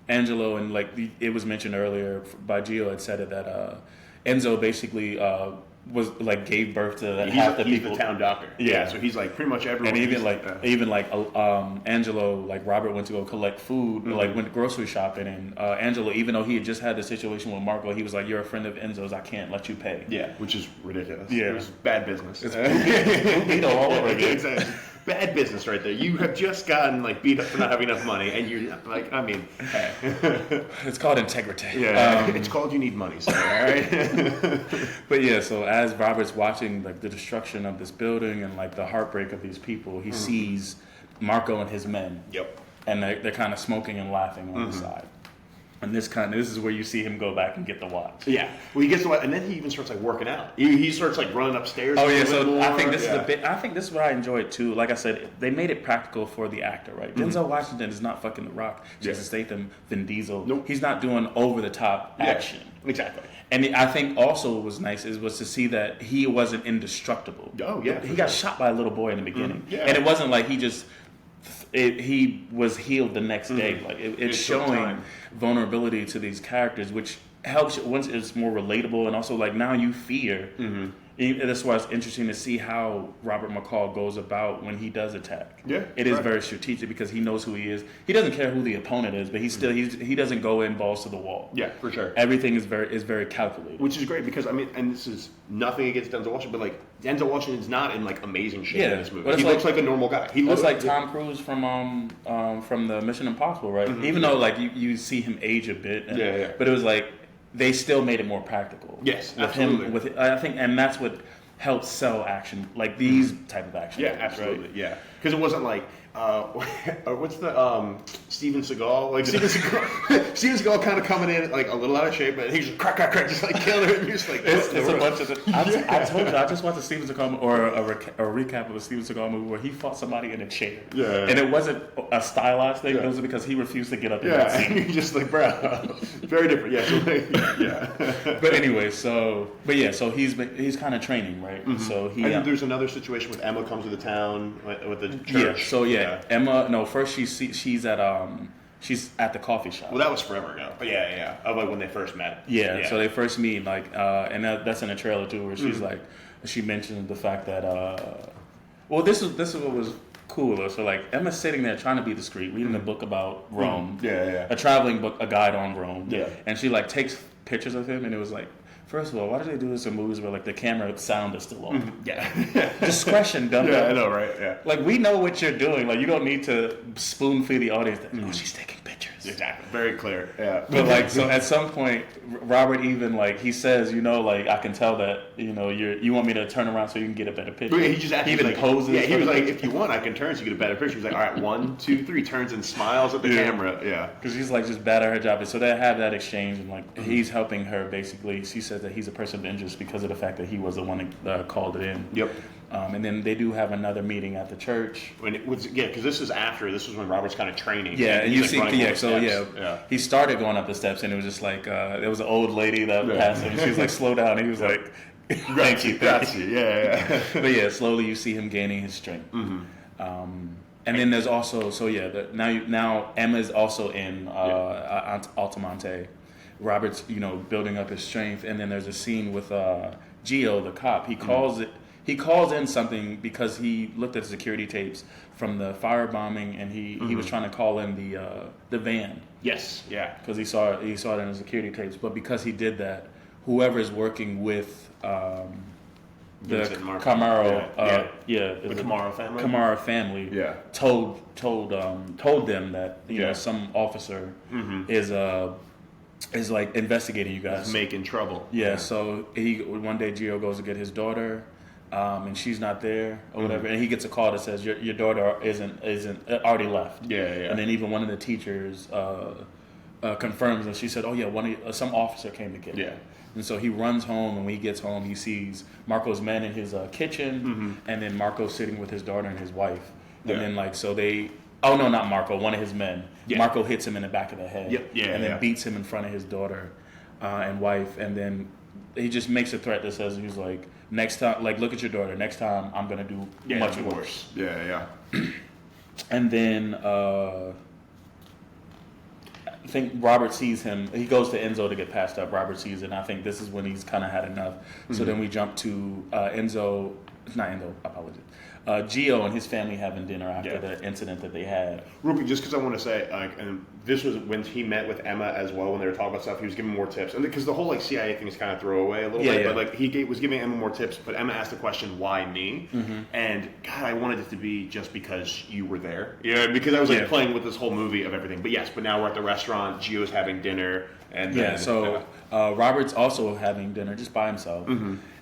Angelo, and like it was mentioned earlier by Gio had said it that Enzo basically was like gave birth to half the people. He's the town doctor. Yeah, so he's like pretty much everyone. And even like Angelo, like Robert went to go collect food, like went grocery shopping, and Angelo, even though he had just had the situation with Marco, he was like, "You're a friend of Enzo's. I can't let you pay." Yeah, which is ridiculous. Yeah, it was bad business. It's all over again. Exactly. Bad business right there. You have just gotten like beat up for not having enough money, and you're like, I mean, hey. It's called integrity. Yeah, it's called you need money, sir. All right. But yeah, so as Robert's watching like the destruction of this building and like the heartbreak of these people, he sees Marco and his men. Yep. And they're kind of smoking and laughing on the side. And this is where you see him go back and get the watch. Yeah. Well, he gets the watch, and then he even starts like working out. He starts like running upstairs. Oh yeah. So I think this is a bit. I think this is what I enjoyed too. Like I said, they made it practical for the actor, right? Denzel Washington is not fucking The Rock, Jason Statham, Vin Diesel. Nope. He's not doing over the top action. Exactly. And I think also what was nice was to see that he wasn't indestructible. Oh yeah. He got shot by a little boy in the beginning, Yeah. and it wasn't like he just. He was healed the next day. Like it's showing vulnerability to these characters, which helps once it's more relatable, and also like now you fear. That's why it's interesting to see how Robert McCall goes about when he does attack. Yeah, it is very strategic because he knows who he is. He doesn't care who the opponent is, but he doesn't go in balls to the wall. Yeah, for sure. Everything is very calculated, which is great because I mean, and this is nothing against Denzel Washington, but like Denzel Washington's not in like amazing shape in this movie. He looks like a normal guy. He looks like Tom Cruise from the Mission Impossible, right? Even though like you see him age a bit, but it was like. They still made it more practical. Yes, with absolutely. I think, and that's what helps sell action, like these type of action. Yeah, absolutely. Right? Yeah, because it wasn't like what's the Steven Seagal? Like Steven Seagal kind of coming in like a little out of shape, but he's just crack, just like killing it. And you're just like, it's a bunch of. I told you, I just watched a Steven Seagal or a recap of a Steven Seagal movie where he fought somebody in a chair. Yeah, and it wasn't a stylized thing. It was because he refused to get up. Yeah, and you're just like, bro, very different. Yeah, so like, yeah. But anyway, so he's kind of training, right? So he. And there's another situation with Emma comes to the town with the church. Yeah. So yeah. Emma. No, first she's at the coffee shop. Well, that was forever ago. But yeah. Of like when they first met. Yeah. So they first meet like, and that's in a trailer too, where she's like, she mentioned the fact that, well, this is what was cool. So like Emma's sitting there trying to be discreet, reading a book about Rome. A traveling book, a guide on Rome. Yeah. And she like takes pictures of him, and it was like. First of all, why do they do this in movies where like the camera sound is still on? Yeah, discretion, dumb. Yeah, I know, right? Yeah, like we know what you're doing. Like you don't need to spoon feed the audience. That, oh, she's taking pictures. Exactly, very clear. Yeah, but like so at some point, Robert even like he says, like I can tell that you want me to turn around so you can get a better picture. But he just actually even poses. Yeah, he was like, if you want, I can turn so you get a better picture. He's like, all right, 1, 2, 3, turns and smiles at the camera. Yeah, because she's like just bad at her job. And so they have that exchange, and like he's helping her basically. She says that he's a person of interest because of the fact that he was the one that called it in. Yep. And then they do have another meeting at the church. When it was because this was when Robert's kind of training. Yeah, and you see, he started going up the steps, and it was just like there was an old lady that passed him. She was like, "Slow down," and he was like, "Thank you." Yeah. But slowly you see him gaining his strength. And then there's also now Emma's also in Altamonte. Robert's building up his strength, and then there's a scene with Gio, the cop. He calls in something because he looked at security tapes from the firebombing, and he was trying to call in the van. Yes, yeah, because he saw it in the security tapes. But because he did that, whoever is working with the Camorra, the Camorra family. Camorra family, told them that some officer is like investigating you guys, making trouble. Yeah, so one day Gio goes to get his daughter, and she's not there or whatever, and he gets a call that says your daughter isn't already left. Yeah. And then even one of the teachers confirms that she said, "Oh yeah, some officer came to get her." Yeah. And so he runs home, and when he gets home, he sees Marco's men in his kitchen, and then Marco sitting with his daughter and his wife, and then like so they. Oh no, not Marco. One of his men. Yeah. Marco hits him in the back of the head, and then beats him in front of his daughter and wife, and then he just makes a threat that says he's like, next time, like look at your daughter. Next time, I'm gonna do much worse. Yeah. And then I think Robert sees him. He goes to Enzo to get patched up. Robert sees it, and I think this is when he's kind of had enough. So then we jump to Enzo. It's not Enzo. I apologize. Gio and his family having dinner after the incident that they had. Real quick, just because I want to say, and this was when he met with Emma as well. When they were talking about stuff, he was giving more tips, and because the whole like CIA thing is kind of throwaway a little bit, but like he was giving Emma more tips. But Emma asked the question, "Why me?" And God, I wanted it to be just because you were there. Yeah, because I was like playing with this whole movie of everything. But yes, but now we're at the restaurant. Gio's having dinner, and Robert's also having dinner just by himself,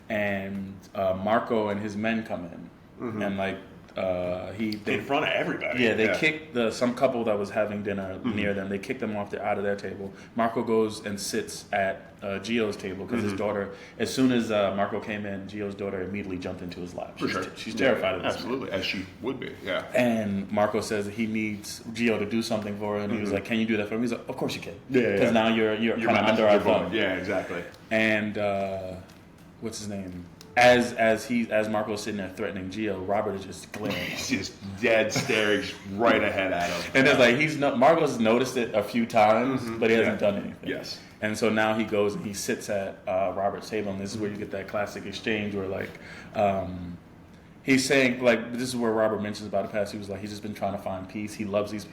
and Marco and his men come in. And like in front of everybody. Yeah, they kicked some couple that was having dinner near them. They kicked them out of their table. Marco goes and sits at Gio's table because his daughter, as soon as Marco came in, Gio's daughter immediately jumped into his lap. She's terrified of this. Absolutely, as she would be. Yeah. And Marco says he needs Gio to do something for her, and he was like, "Can you do that for me?" He's like, "Of course you can." Because now you're kind of under our thumb. Yeah, exactly. And what's his name? As Marco's sitting there threatening Gio, Robert is just glaring. He's just dead staring right ahead at him. And it's like Marco's noticed it a few times, but he hasn't done anything. Yes. And so now he goes and he sits at Robert's table, and this is where you get that classic exchange where he's saying, like, this is where Robert mentions about the past. He was like, he's just been trying to find peace. He likes this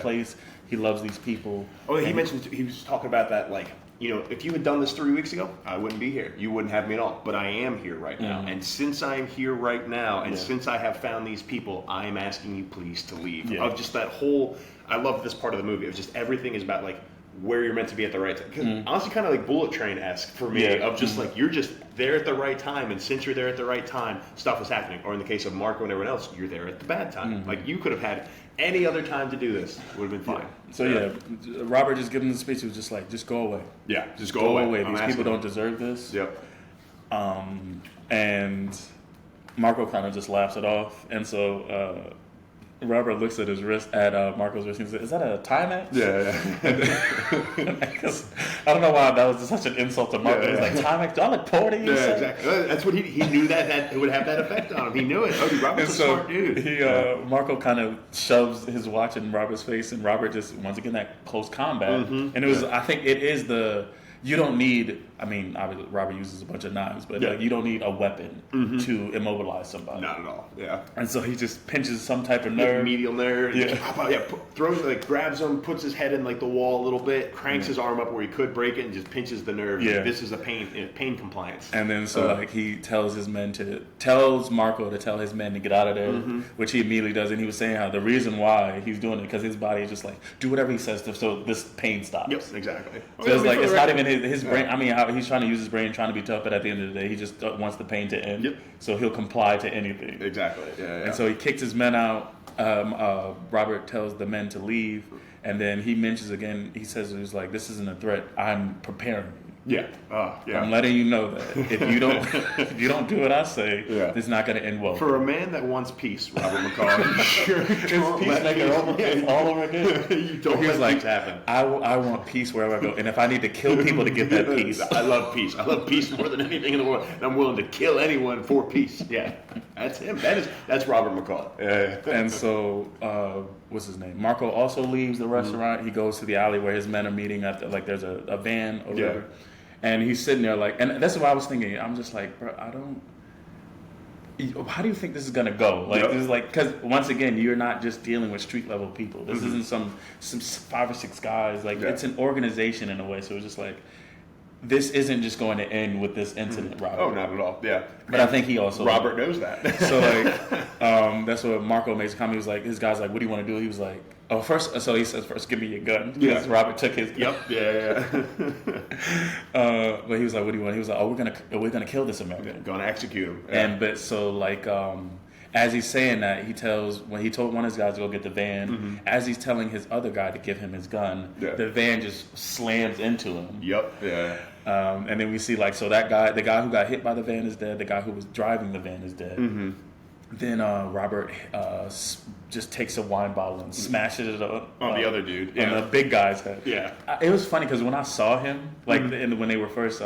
place. He loves these people. Oh, he was talking about that, like, you know, if you had done this 3 weeks ago, I wouldn't be here. You wouldn't have me at all. But I am here right now. And since I am here right now, and since I have found these people, I am asking you please to leave. Of just that whole, I love this part of the movie. It was just everything is about, like, where you're meant to be at the right time. Because honestly, kind of like Bullet Train-esque for me, of just like, you're just there at the right time, and since you're there at the right time, stuff is happening. Or in the case of Marco and everyone else, you're there at the bad time. Like, you could have had any other time to do this. It would have been fine. So Robert just giving the speech, he was just like, just go away. Yeah, just go away. These people don't deserve this. Yep. And Marco kind of just laughs it off. And so Robert looks at his wrist, at Marco's wrist, and says, "Is that a Timex?" Because I don't know why that was just such an insult to Marco. He's like, "Timex? Do I look poor to you?" Yeah, exactly. That's what he knew that it would have that effect on him. He knew it. Oh, Robert's a smart dude. Marco kind of shoves his watch in Robert's face, and Robert just, once again, that close combat. And it was, I think it is you don't need, I mean, obviously Robert uses a bunch of knives, but like, you don't need a weapon to immobilize somebody. Not at all, And so he just pinches some type of nerve. Medial nerve. Throws, like, grabs him, puts his head in, like, the wall a little bit, cranks his arm up where he could break it, and just pinches the nerve. Like, this is a pain compliance. And then he tells Marco to tell his men to get out of there, which he immediately does. And he was saying how the reason why he's doing it, because his body is just like, do whatever he says so this pain stops. Yep, exactly. So it's like, it's not even his brain. I mean, he's trying to use his brain, trying to be tough, but at the end of the day, he just wants the pain to end. Yep. So he'll comply to anything. Exactly. And so he kicks his men out. Robert tells the men to leave, and then he mentions again. He says, "He's like, this isn't a threat. I'm preparing you. I'm letting you know that if you don't do what I say, it's not going to end well." For a man that wants peace, Robert McCall, sure, it's all over again. You don't let peace happen. I want peace wherever I go, and if I need to kill people to get that peace, I love peace. I love peace more than anything in the world, and I'm willing to kill anyone for peace. Yeah, that's him. That's Robert McCall. And so, what's his name? Marco also leaves the restaurant. He goes to the alley where his men are meeting at. Like, there's a van or whatever. And he's sitting there like, and that's what I was thinking. I'm just like, bro, how do you think this is gonna go? Like, this is like, because once again, you're not just dealing with street level people. This isn't some 5 or 6 guys. Like, it's an organization in a way. So it's just like, this isn't just going to end with this incident, Robert. Oh, not at all. Yeah. But I think he also, Robert knows that. So like, that's what Marco makes a comment. He was like, his guy's like, "What do you want to do?" He was like, "Oh, first." So he says, "First, give me your gun." Because Robert took his gun. But he was like, "What do you want?" He was like, "Oh, we're gonna kill this American. Gonna execute him." And but so like, as he's saying that, he told one of his guys to go get the van. As he's telling his other guy to give him his gun, the van just slams into him. And then we see, like, so that guy, the guy who got hit by the van is dead. The guy who was driving the van is dead. Then Robert just takes a wine bottle and smashes it on the other dude, on the big guy's head. It was funny because when I saw him, like, when they were first.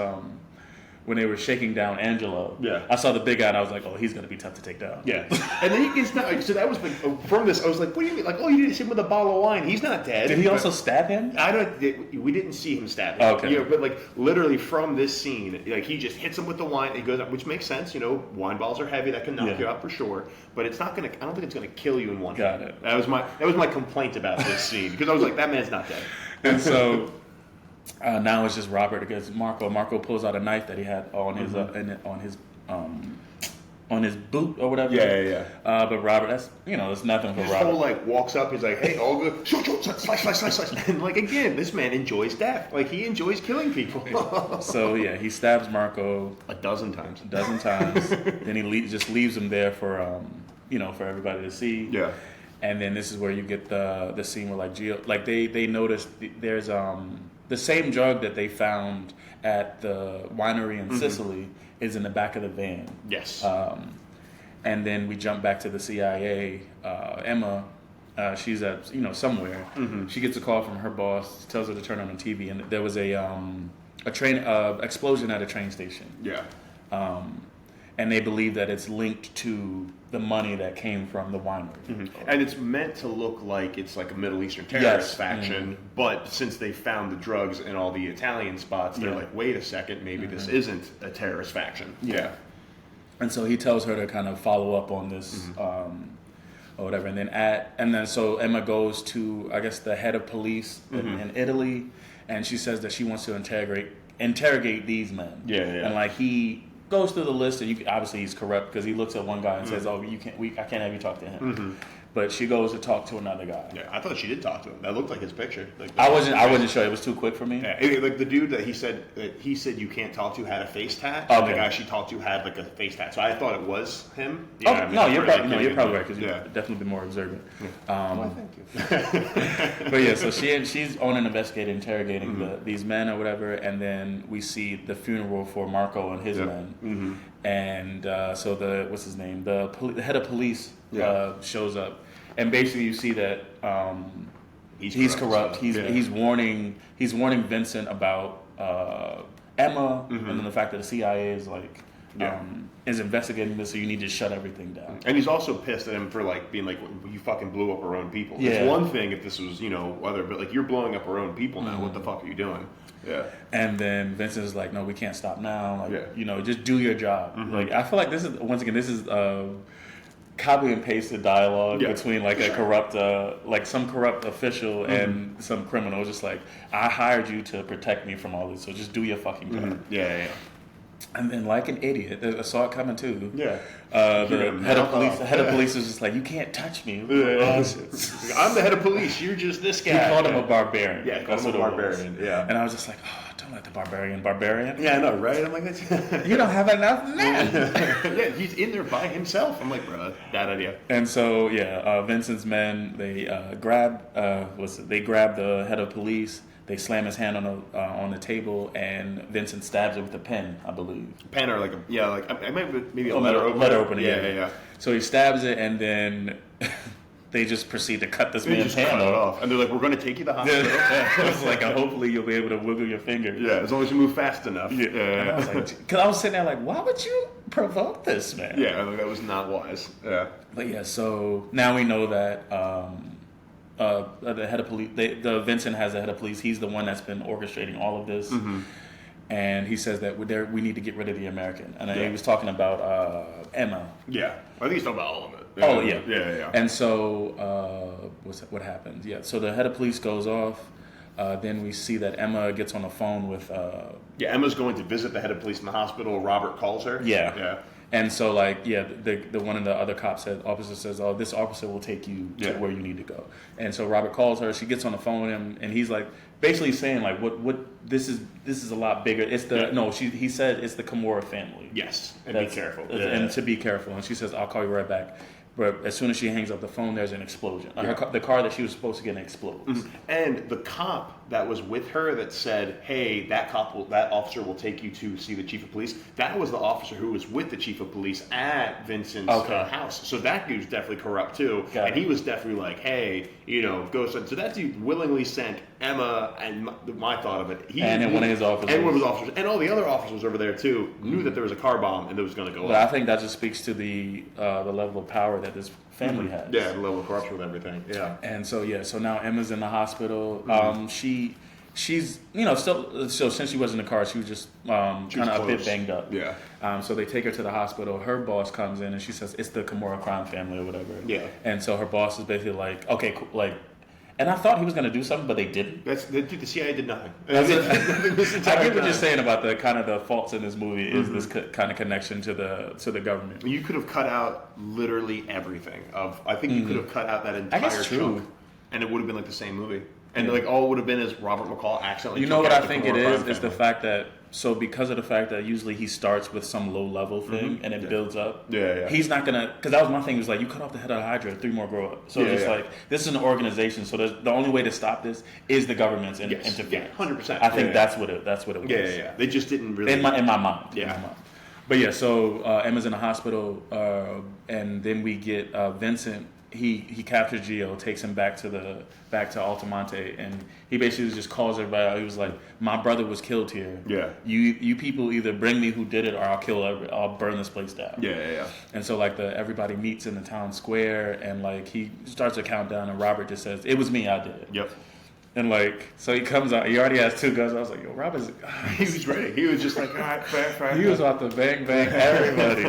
When they were shaking down Angelo, I saw the big guy and I was like, "Oh, he's gonna be tough to take down." And then he gets down. So that was like, from this, I was like, "What do you mean? Like, oh, you didn't see him with a bottle of wine? He's not dead." Did he also stab him? We didn't see him stab him. Okay. You know, but like literally from this scene, like, he just hits him with the wine. He goes up, which makes sense. You know, wine bottles are heavy; that can knock you out for sure. But it's not gonna. I don't think it's gonna kill you in one. Got it. That was my complaint about this scene, because I was like, that man's not dead. And so. Now it's just Robert against Marco. Marco pulls out a knife that he had on his on his boot or whatever. But Robert, there's nothing for Robert. Whole, like, walks up, he's like, "Hey, all good." Slice. And like, again, this man enjoys death. Like, he enjoys killing people. So he stabs Marco a dozen times. Then he just leaves him there for for everybody to see. Yeah. And then this is where you get the scene where they noticed there's the same drug that they found at the winery in Sicily is in the back of the van. Yes. And then we jump back to the CIA. Emma, she's at somewhere. She gets a call from her boss, tells her to turn on the TV, and there was a train explosion at a train station. Yeah. And they believe that it's linked to the money that came from the winery. And it's meant to look like it's like a Middle Eastern terrorist faction, but since they found the drugs in all the Italian spots, they're like, wait a second, maybe this isn't a terrorist faction. Yeah. And so he tells her to kind of follow up on this or whatever. And then so Emma goes to, I guess, the head of police in Italy, and she says that she wants to interrogate these men. Yeah. And like he goes through the list, and obviously he's corrupt because he looks at one guy and says, "Oh, I can't have you talk to him." But she goes to talk to another guy. Yeah, I thought she did talk to him. That looked like his picture. Like I wasn't sure. It was too quick for me. Yeah, like the dude that he said you can't talk to had a face tat. Okay. And the guy she talked to had like a face tat. So I thought it was him. Oh, Yeah, no, you're probably right because you've definitely been more observant. Well, thank you. But yeah, so she's on an investigator interrogating these men or whatever, and then we see the funeral for Marco and his men, and so what's his name, the head of police shows up, and basically you see that he's corrupt. He's warning Vincent about Emma, and then the fact that the CIA is like. Is investigating this, so you need to shut everything down. And he's also pissed at him for like being like, you fucking blew up our own people. Yeah. It's one thing if this was, other, but like you're blowing up our own people now. What the fuck are you doing? Yeah. And then Vincent is like, no, we can't stop now. Like, just do your job. Like, I feel like this is copy and pasted dialogue between like a corrupt, some corrupt official and some criminal. Just like, I hired you to protect me from all this, so just do your fucking job. Yeah. And then, like an idiot, I saw it coming too. Yeah. The head of police is just like, you can't touch me. I'm the head of police. You're just this guy. He called him a barbarian. Yeah, called him a barbarian. Yeah. And I was just like, oh, don't let the barbarian. Yeah, I know, right? I'm like, that's... You don't have enough men. Yeah, he's in there by himself. I'm like, bro, bad idea. And so, Vincent's men, they grab the head of police. They slam his hand on the table, and Vincent stabs it with a pen, I believe. Pen or like I might maybe a letter opener. Yeah. So he stabs it, and then they just proceed to cut this man's hand off. And they're like, "We're going to take you to the hospital." It's like, hopefully you'll be able to wiggle your finger. Yeah, as long as you move fast enough. Yeah. And I was like, because I was sitting there like, why would you provoke this man? Yeah, that was not wise. Yeah. But yeah, so now we know that. The head of police, Vincent has a head of police. He's the one that's been orchestrating all of this, and he says that we need to get rid of the American. And he was talking about Emma. Yeah, I think he's talking about all of it. Oh yeah. Yeah. And so what happens? Yeah, so the head of police goes off. Then we see that Emma gets on the phone with. Emma's going to visit the head of police in the hospital. Robert calls her. Yeah. And so, the one of the other officer says, "Oh, this officer will take you to where you need to go." And so Robert calls her. She gets on the phone with him, and he's like, basically saying like, "What? This is a lot bigger. It's the He said it's the Camorra family. Yes, and be careful. And to be careful." And she says, "I'll call you right back." But as soon as she hangs up the phone, there's an explosion. The car that she was supposed to get in explodes. And the cop that was with her that said, "Hey, that officer will take you to see the chief of police." That was the officer who was with the chief of police at Vincent's house. So that dude's definitely corrupt too. And he was definitely like, "Hey, go." So that dude willingly sent Emma and my thought of it. And one of his officers. And all the other officers over there too knew that there was a car bomb and it was going to go off. But I think that just speaks to the level of power that this family has. Yeah, the level of corruption with everything. Yeah. And so now Emma's in the hospital. She's still, so since she was in the car, she was just kind of a bit banged up. Yeah. So they take her to the hospital. Her boss comes in and she says it's the Camorra Crime Family or whatever. Yeah. And so her boss is basically like, okay, cool, like. And I thought he was going to do something, but they didn't. The CIA did nothing. I get what you're saying about the faults in this movie is this kind of connection to the government. You could have cut out literally everything. I think you could have cut out that entire chunk, and it would have been like the same movie. And all it would have been is Robert McCall accidentally. You know what I think it is? It's the fact that so because of the fact that usually he starts with some low level thing and it builds up. Yeah. He's not gonna, because that was my thing. Was like, you cut off the head of the Hydra, 3 more grow up. So it's like, this is an organization. So the only way to stop this is the government's interference. 100%. I think that's what it was. Yeah. They just didn't really in my mind. Yeah. In my mind. But yeah, so Emma's in the hospital, and then we get Vincent. He captures Gio, takes him back to Altamonte, and he basically just calls everybody out. He was like, "My brother was killed here. Yeah. You people either bring me who did it, or I'll burn this place down." Yeah. And so like everybody meets in the town square, and like he starts a countdown, and Robert just says, "It was me, I did it." Yep. And like, so he comes out. He already has 2 guns. I was like, "Yo, Robert's." He was ready. He was just like, "All right, fair." He was about to bang everybody.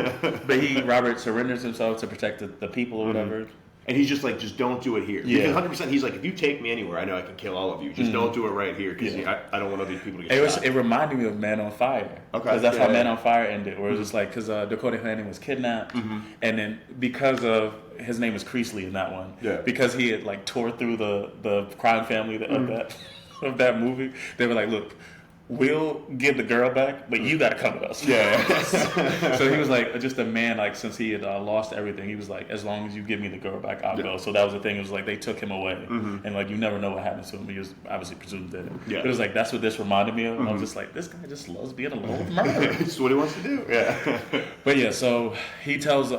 But Robert surrenders himself to protect the people or whatever. And he's just like, just don't do it here. Yeah. Because 100%, he's like, if you take me anywhere, I know I can kill all of you. Just don't do it right here, because I don't want other people to get shot. It reminded me of Man on Fire. Okay. Because that's how Man on Fire ended, where it was just like, because Dakota Fanning was kidnapped, and then because of, his name was Creasley in that one, because he had like tore through the crime family of that movie, they were like, look, we'll give the girl back, but you got to come with us. Yeah. So he was like, just a man, like, since he had lost everything, he was like, as long as you give me the girl back, I'll go. So that was the thing. It was like, they took him away. And like, you never know what happens to him. He was obviously presumed dead. Yeah. But it was like, that's what this reminded me of. And I was just like, this guy just loves being alone with murder. It's what he wants to do. Yeah. But yeah, so he tells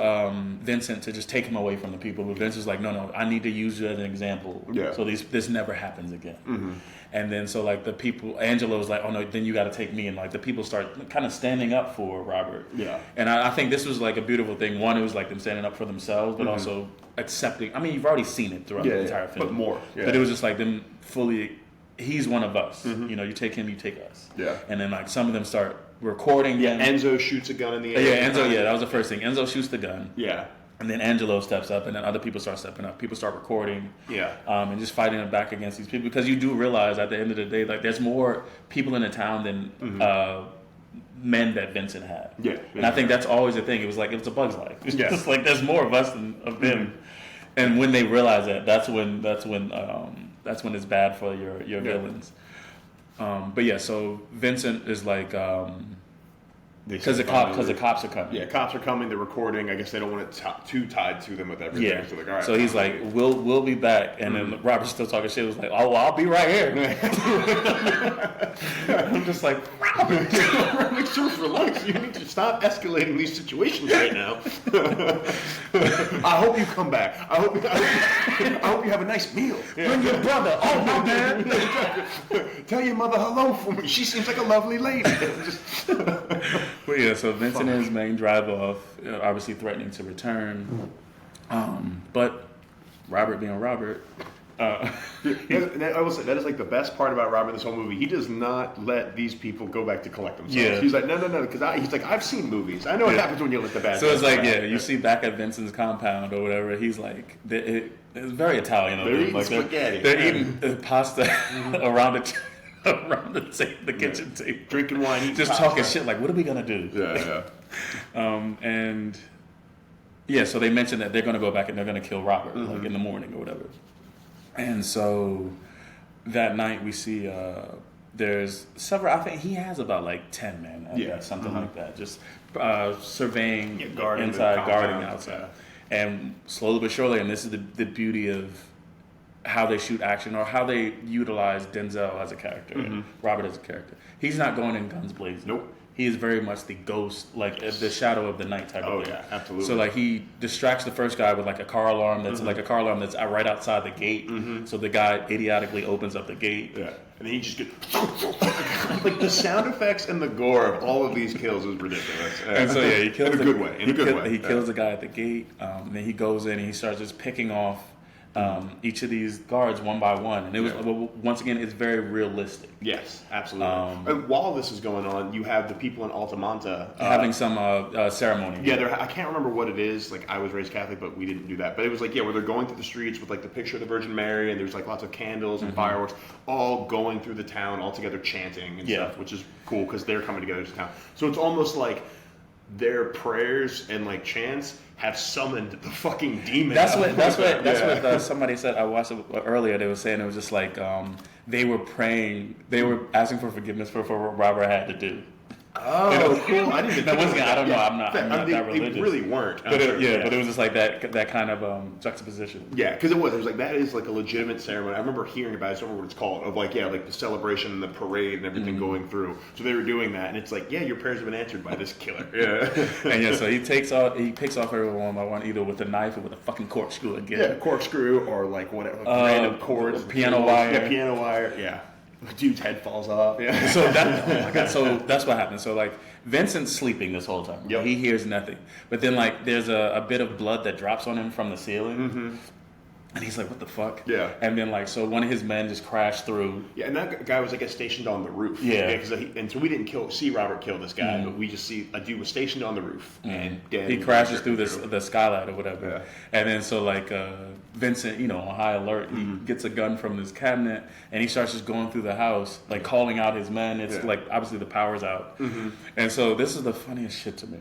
Vincent to just take him away from the people. But Vincent's like, no, I need to use you as an example. Yeah. So this never happens again. And then so like the people, Angelo's like, oh no, then you got to take me, and like the people start kind of standing up for Robert. Yeah. And I think this was like a beautiful thing. One, it was like them standing up for themselves, but also accepting. I mean, you've already seen it throughout the entire film, but more. Yeah. But it was just like them fully. He's one of us. You know, you take him, you take us. Yeah. And then like some of them start recording. Yeah. Enzo shoots a gun in the air. Yeah, Enzo. Yeah, that was the first thing. Enzo shoots the gun. Yeah. And then Angelo steps up, and then other people start stepping up. People start recording, and just fighting them back against these people, because you do realize at the end of the day, like there's more people in the town than men that Vincent had. Yeah, and I think that's always the thing. It was like, it was a bug's life. It's just like there's more of us than of them. And when they realize that, that's when it's bad for your villains. But yeah, so Vincent is like. Because the cops are coming. Yeah, cops are coming. They're recording. I guess they don't want it too tied to them with everything. Yeah. So, like, all right, so he's like, "We'll be back." And then Robert's still talking shit. Was like, "Oh, well, I'll be right here." I'm just like, Robert, just relax. You need to stop escalating these situations right now. I hope you come back. I hope you have a nice meal. Yeah. Bring your brother. Oh no, man. Tell your mother hello for me. She seems like a lovely lady. But yeah, so Vincent and his main drive off, obviously threatening to return. But Robert being Robert. I will say, that is like the best part about Robert in this whole movie. He does not let these people go back to collect themselves. Yeah. He's like, no, because he's like, I've seen movies. I know what happens when you let the bad. So it's like, you see back at Vincent's compound or whatever. He's like, it's very Italian. They're eating spaghetti. They're eating pasta around the kitchen table, drinking wine, just talking shit. Like, what are we gonna do? And so they mentioned that they're gonna go back and they're gonna kill Robert like in the morning or whatever. And so that night we see there's several. I think he has about like 10 men, I guess, something like that, just surveying guarding inside, guarding outside, and slowly but surely. And this is the beauty of how they shoot action, or how they utilize Denzel as a character, and Robert as a character. He's not going in guns blazing. Nope. He is very much the ghost, like the shadow of the night type of thing. Oh, yeah, absolutely. So, like, he distracts the first guy with, like, a car alarm that's like a car alarm that's right outside the gate. So the guy idiotically opens up the gate. Yeah. And then he just gets... like, the sound effects and the gore of all of these kills is ridiculous. And so, he kills... In a good way. He kills the guy at the gate, and then he goes in and he starts just picking off each of these guards one by one, and it was once again, it's very realistic. Yes, absolutely. And while this is going on, you have the people in Altamonte having some ceremony. Yeah, I can't remember what it is. Like, I was raised Catholic, but we didn't do that. But it was like, where they're going through the streets with like the picture of the Virgin Mary, and there's like lots of candles and fireworks, all going through the town, all together chanting and stuff, which is cool because they're coming together to town. So it's almost like their prayers and like chants have summoned the fucking demon. That's what somebody said. I watched it earlier. They were saying it was just like they were praying, they were asking for forgiveness for what Robert had to do. Oh, cool. I didn't even That think wasn't. about I don't know. Yeah. I'm not that religious. They really weren't. But but it was just like that kind of juxtaposition. Yeah, because it was like that is like a legitimate ceremony. I remember hearing about it. I don't remember what it's called. Of like like the celebration and the parade and everything going through. So they were doing that, and it's like your prayers have been answered by this killer. Yeah, And so he picks off everyone by one, either with a knife or with a fucking corkscrew again. Yeah, corkscrew or like whatever, random cords, piano wire. Yeah, piano wire. Yeah, dude's head falls off. Yeah. So that's what happened. So like Vincent's sleeping this whole time. Yep. He hears nothing. But then like there's a bit of blood that drops on him from the ceiling. And he's like, what the fuck? Yeah. And then like, so one of his men just crashed through. Yeah, and that guy was, I guess, stationed on the roof. Yeah. And so we didn't see Robert kill this guy, but we just see a dude was stationed on the roof and dead. He crashes through the skylight or whatever. Yeah. And then so like Vincent, on high alert, he gets a gun from his cabinet and he starts just going through the house, like calling out his men. It's like obviously the power's out. And so this is the funniest shit to me.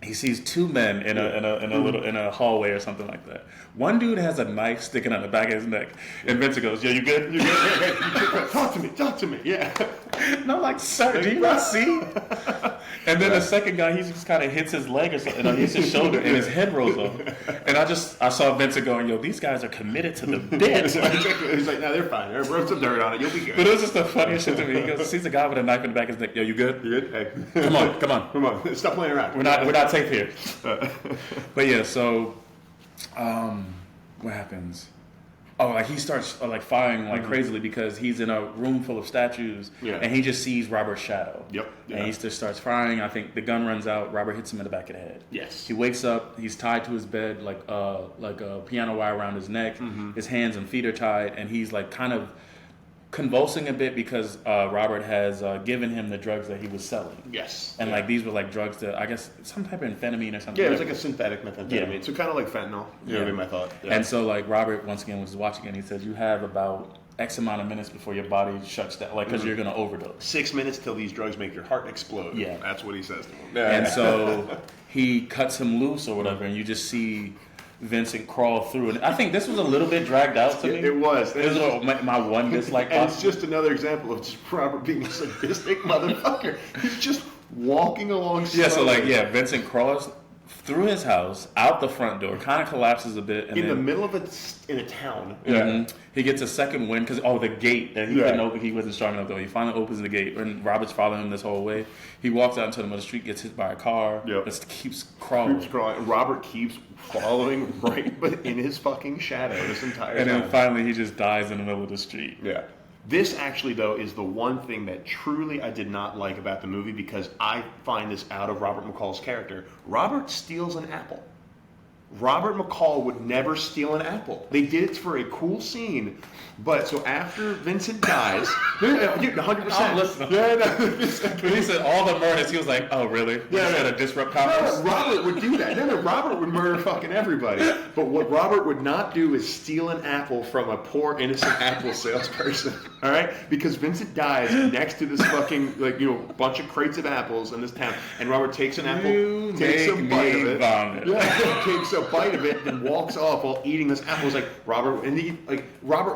He sees two men in a hallway or something like that. One dude has a knife sticking out the back of his neck, and Vincent goes, "Yo, you good? You good? Talk to me, yeah." And I'm like, "Sir, do you not see?" And then the second guy, he just kind of hits his leg or something, hits his shoulder, and his head rolls off. And I saw Vincent going, "Yo, these guys are committed to the bit." He's like, "No, they're fine. Rub some dirt on it. You'll be good." But it was just the funniest shit to me. He goes, sees a guy with a knife in the back of his neck. "Yo, you good? You good? Hey, come on. Stop playing around. We're not safe here." But yeah, so what happens? Oh, like he starts like firing like crazily because he's in a room full of statues, and he just sees Robert's shadow. Yep. And he just starts firing. I think the gun runs out. Robert hits him in the back of the head. Yes. He wakes up. He's tied to his bed like a piano wire around his neck. His hands and feet are tied, and he's like kind of convulsing a bit because Robert has given him the drugs that he was selling. Yes. And like these were like drugs that I guess some type of amphetamine or something. Yeah, it was like a synthetic methamphetamine. Yeah. So kind of like fentanyl. You know what I mean? I thought. Yeah. And so like Robert once again was watching it and he says you have about X amount of minutes before your body shuts down, like because you're gonna overdose. 6 minutes till these drugs make your heart explode. Yeah. That's what he says to him. And so he cuts him loose or whatever, and you just see Vincent crawl through, and I think this was a little bit dragged out to me. It was. This is my one dislike. And it's just another example of just Robert being a sadistic motherfucker. He's just walking along slowly. Yeah, so Vincent crawls through his house, out the front door, kind of collapses a bit. And in the middle of in a town. He gets a second wind because the gate that he couldn't open, he wasn't strong enough though. He finally opens the gate, and Robert's following him this whole way. He walks out into the middle of the street, gets hit by a car, just keeps crawling. Robert keeps following right, but in his fucking shadow this entire time. And then finally he just dies in the middle of the street. Yeah. This actually, though, is the one thing that truly I did not like about the movie because I find this out of Robert McCall's character. Robert steals an apple. Robert McCall would never steal an apple. They did it for a cool scene, but so after Vincent dies, dude, 100%. I'm listening. When he said all the murders, he was like, "Oh, really? We're trying to disrupt commerce." No, Robert would do that. No, Robert would murder fucking everybody. But what Robert would not do is steal an apple from a poor innocent apple salesperson. All right, because Vincent dies next to this fucking bunch of crates of apples in this town, and Robert takes an apple, takes a bite of it, takes a bite of it, then walks off while eating this apple. It's like Robert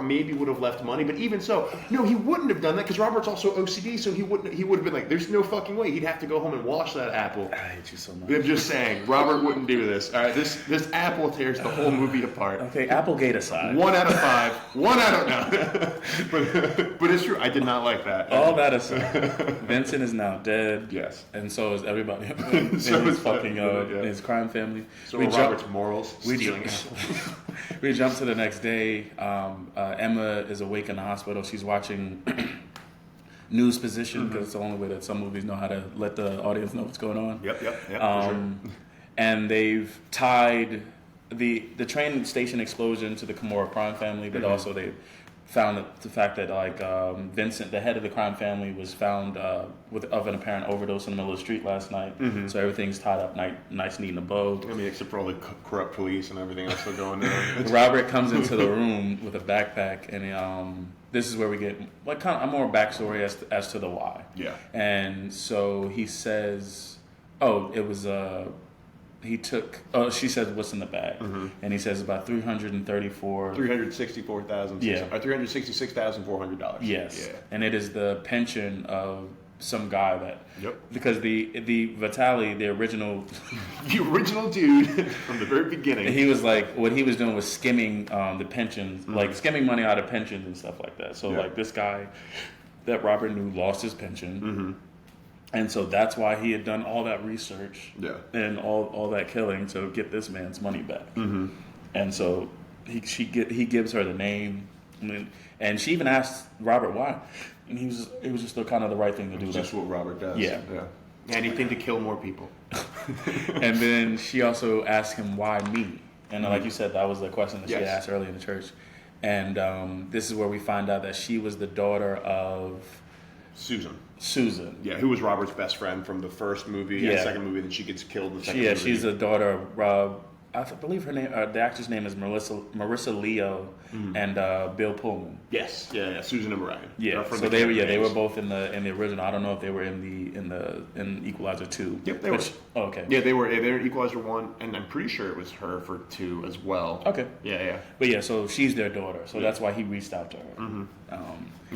maybe would have left money, but even so, no, he wouldn't have done that because Robert's also OCD, so he would have been like, there's no fucking way. He'd have to go home and wash that apple. I hate you so much. I'm just saying, Robert wouldn't do this. All right, this apple tears the whole movie apart. Okay, Applegate aside. 1 out of 5. 1 out of no. but it's true. I did not like that. All that aside, Vincent is now dead. Yes, and so is everybody in his fucking his crime family. So Robert's morals. Stealing we jump to the next day. Emma is awake in the hospital. She's watching news position because it's the only way that some movies know how to let the audience know what's going on. Yep. For sure. And they've tied the train station explosion to the Camorra Crime Family, but also they found the fact that Vincent, the head of the crime family, was found of an apparent overdose in the middle of the street last night. So everything's tied up nice, neat in a bow. I mean, except for all the corrupt police and everything else still going there. Robert comes into the room with a backpack, and this is where we get kind of a more backstory as to the why. Yeah. And so he says, it was he took. Oh, she says, "What's in the bag?" And he says about $366,400. Yes. And it is the pension of some guy that because the Vitali, the original the original dude from the very beginning, he was like what he was doing was skimming the pensions, like skimming money out of pensions and stuff like that. So like this guy that Robert knew lost his pension, and so that's why he had done all that research and all that killing to get this man's money back. And so he gives her the name, and she even asked Robert why. And it was just kind of the right thing to do. Just what Robert does. Yeah. Anything to kill more people. And then she also asked him, why me? And like you said, that was the question that she asked early in the church. And this is where we find out that she was the daughter of... Susan. Yeah, who was Robert's best friend from the first movie and second movie, then she gets killed in the second movie. Yeah, she's the daughter of... I believe her name, the actress' name is Marissa Leo and Bill Pullman. Yes, Susan and Mariah. Yeah, so they were both in the original. I don't know if they were in Equalizer 2. Yep, they were. Oh, okay. Yeah, they were in Equalizer 1, and I'm pretty sure it was her for 2 as well. Okay. Yeah. But yeah, so she's their daughter, so that's why he reached out to her.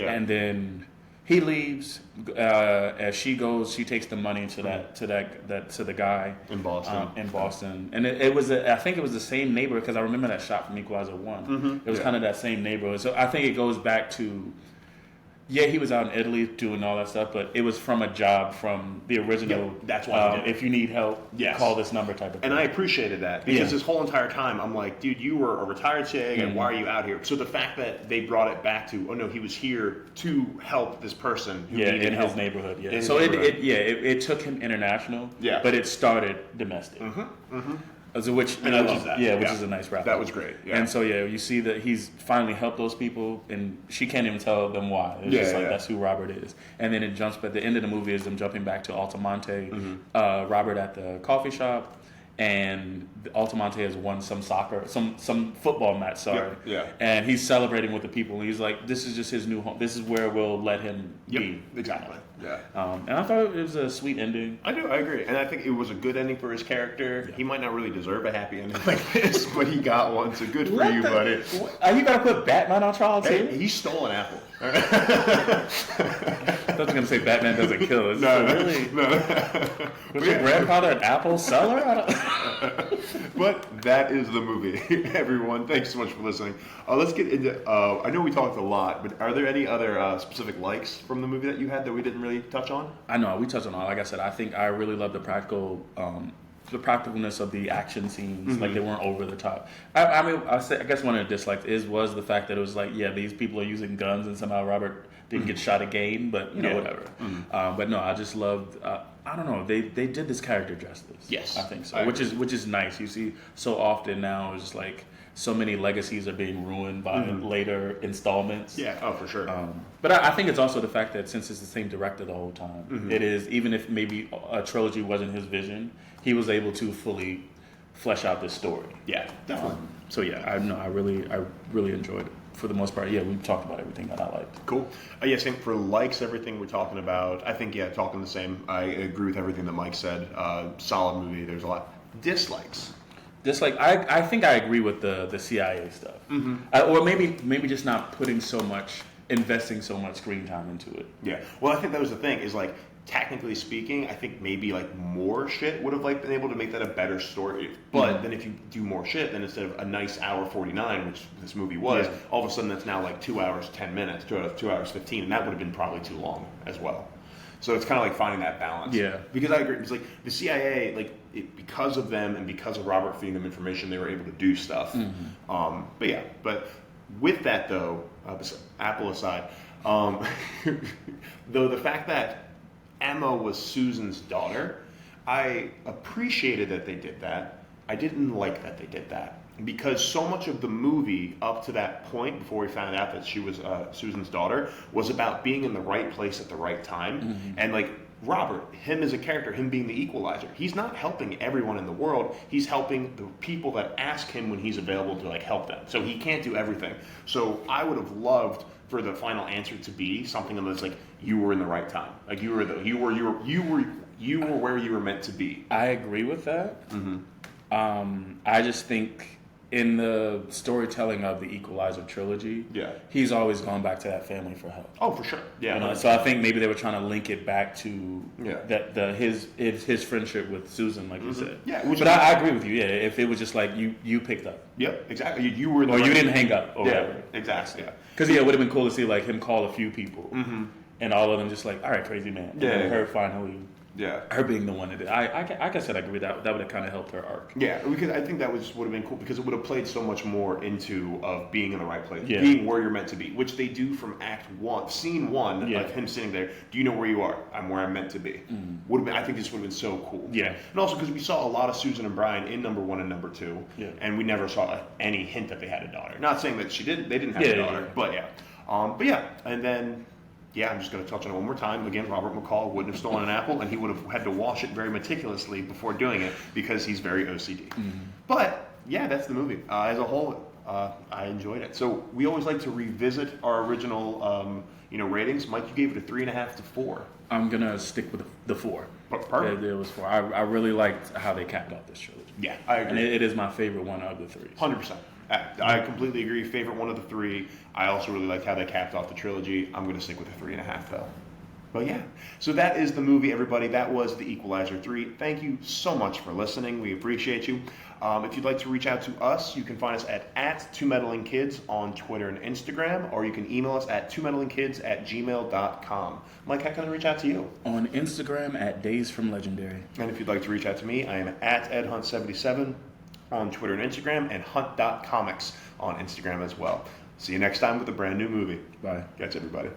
And then he leaves. As she goes, she takes the money to the guy in Boston. And it was I think it was the same neighborhood because I remember that shot from Equalizer 1. It was kind of that same neighborhood. So I think it goes back to he was out in Italy doing all that stuff, but it was from a job from the original. That's why. If you need help, call this number type of thing. And I appreciated that because this whole entire time I'm like, dude, you were a retired CIA, and why are you out here? So the fact that they brought it back to, oh no, he was here to help this person who needed help. His neighborhood. Yeah. So it took him international. Yeah. But it started domestic. Which I love that. Which is a nice wrap. That was great. Yeah. And so you see that he's finally helped those people, and she can't even tell them why. It's just like that's who Robert is. And then it jumps. But the end of the movie is them jumping back to Altamonte, Robert at the coffee shop, and Altamonte has won some football match. Sorry. Yeah. And he's celebrating with the people, and he's like, "This is just his new home. This is where we'll let him be." Exactly. Yeah. And I thought it was a sweet ending. I agree. And I think it was a good ending for his character. Yeah. He might not really deserve a happy ending like this, but he got one, so good for you, buddy. You gotta put Batman on trial too? Hey, he stole an apple. I was gonna say Batman doesn't kill us. No. Was your grandfather an apple seller? But that is the movie, everyone. Thanks so much for listening. Let's get into. I know we talked a lot, but are there any other specific likes from the movie that you had that we didn't really touch on? I know we touched on all. Like I said, I think I really love the the practicalness of the action scenes. Like they weren't over the top. I mean, I guess one of the dislikes was the fact that it was like, these people are using guns, and somehow Robert didn't get shot again. But whatever. But no, I just loved. I don't know. They did this character justice. Yes, I think so. Which is nice. You see so often now. It's just like so many legacies are being ruined by later installments. Yeah. Oh, for sure. But I think it's also the fact that since it's the same director the whole time, it is, even if maybe a trilogy wasn't his vision, he was able to fully flesh out this story. Yeah, definitely. I really enjoyed it. For the most part, we talked about everything that I liked. Cool. Yes, I think for likes, everything we're talking about, I think, talking the same. I agree with everything that Mike said. Solid movie. There's a lot. Dislikes. I think I agree with the CIA stuff. Or maybe just not investing so much screen time into it. Yeah. Well, I think that was the thing, is like, technically speaking, I think maybe like more shit would have like been able to make that a better story. But then if you do more shit, then instead of a nice hour 49, which this movie was, all of a sudden that's now like 2 hours 10 minutes, 2 hours 15, and that would have been probably too long as well. So it's kind of like finding that balance. Yeah. Because I agree. It's like the CIA, because of them and because of Robert feeding them information, they were able to do stuff. But with that though, Apple aside, though the fact that Emma was Susan's daughter, I appreciated that they did that. I didn't like that they did that. Because so much of the movie up to that point, before we found out that she was Susan's daughter, was about being in the right place at the right time. And like Robert, him as a character, him being the Equalizer, he's not helping everyone in the world. He's helping the people that ask him when he's available to like help them. So he can't do everything. So I would have loved for the final answer to be something that's like, you were in the right time. Like you were where you were meant to be. I agree with that. I just think in the storytelling of the Equalizer trilogy, Yeah. he's always gone back to that family for help. Oh, for sure. Yeah. You know, so I think maybe they were trying to link it back to Yeah. his friendship with Susan, like you said. Yeah, but I agree with you. Yeah, if it was just like you picked up, Yep, exactly. You were the or you right- didn't hang up, or whatever. Exactly. Yeah. Because it would have been cool to see like him call a few people, and all of them just like, all right, crazy man. And then her finally. Yeah. Her being the one that did. I guess I'd agree with that. That would have kind of helped her arc. Yeah, because I think that would have been cool because it would have played so much more into of being in the right place, Yeah. being where you're meant to be, which they do from Act 1, Scene 1, Yeah. of him sitting there. Do you know where you are? I'm where I'm meant to be. Would have been. I think this would have been so cool. Yeah. And also because we saw a lot of Susan and Brian in number 1 and number 2, Yeah. and we never saw any hint that they had a daughter. Not saying that they didn't have Yeah, a daughter, yeah. but yeah, and then. Yeah, I'm just going to touch on it one more time. Again, Robert McCall wouldn't have stolen an apple, and he would have had to wash it very meticulously before doing it because he's very OCD. But yeah, that's the movie. As a whole, I enjoyed it. So we always like to revisit our original, ratings. Mike, you gave it a 3.5 to 4. I'm gonna stick with the 4. Perfect. It was 4. I really liked how they capped off this trilogy. Yeah, I agree. And it is my favorite one of the 3. 100%. I completely agree. Favorite one of the 3. I also really liked how they capped off the trilogy. I'm going to stick with a 3.5 though. But yeah, so that is the movie, everybody. That was The Equalizer 3. Thank you so much for listening. We appreciate you. If you'd like to reach out to us, you can find us at 2meddlingkids on Twitter and Instagram, or you can email us at 2meddlingkids@gmail.com. Mike, how can I reach out to you? On Instagram at Days from Legendary. And if you'd like to reach out to me, I am at EdHunt77 on Twitter and Instagram, and hunt.comics on Instagram as well. See you next time with a brand new movie. Bye. Catch everybody.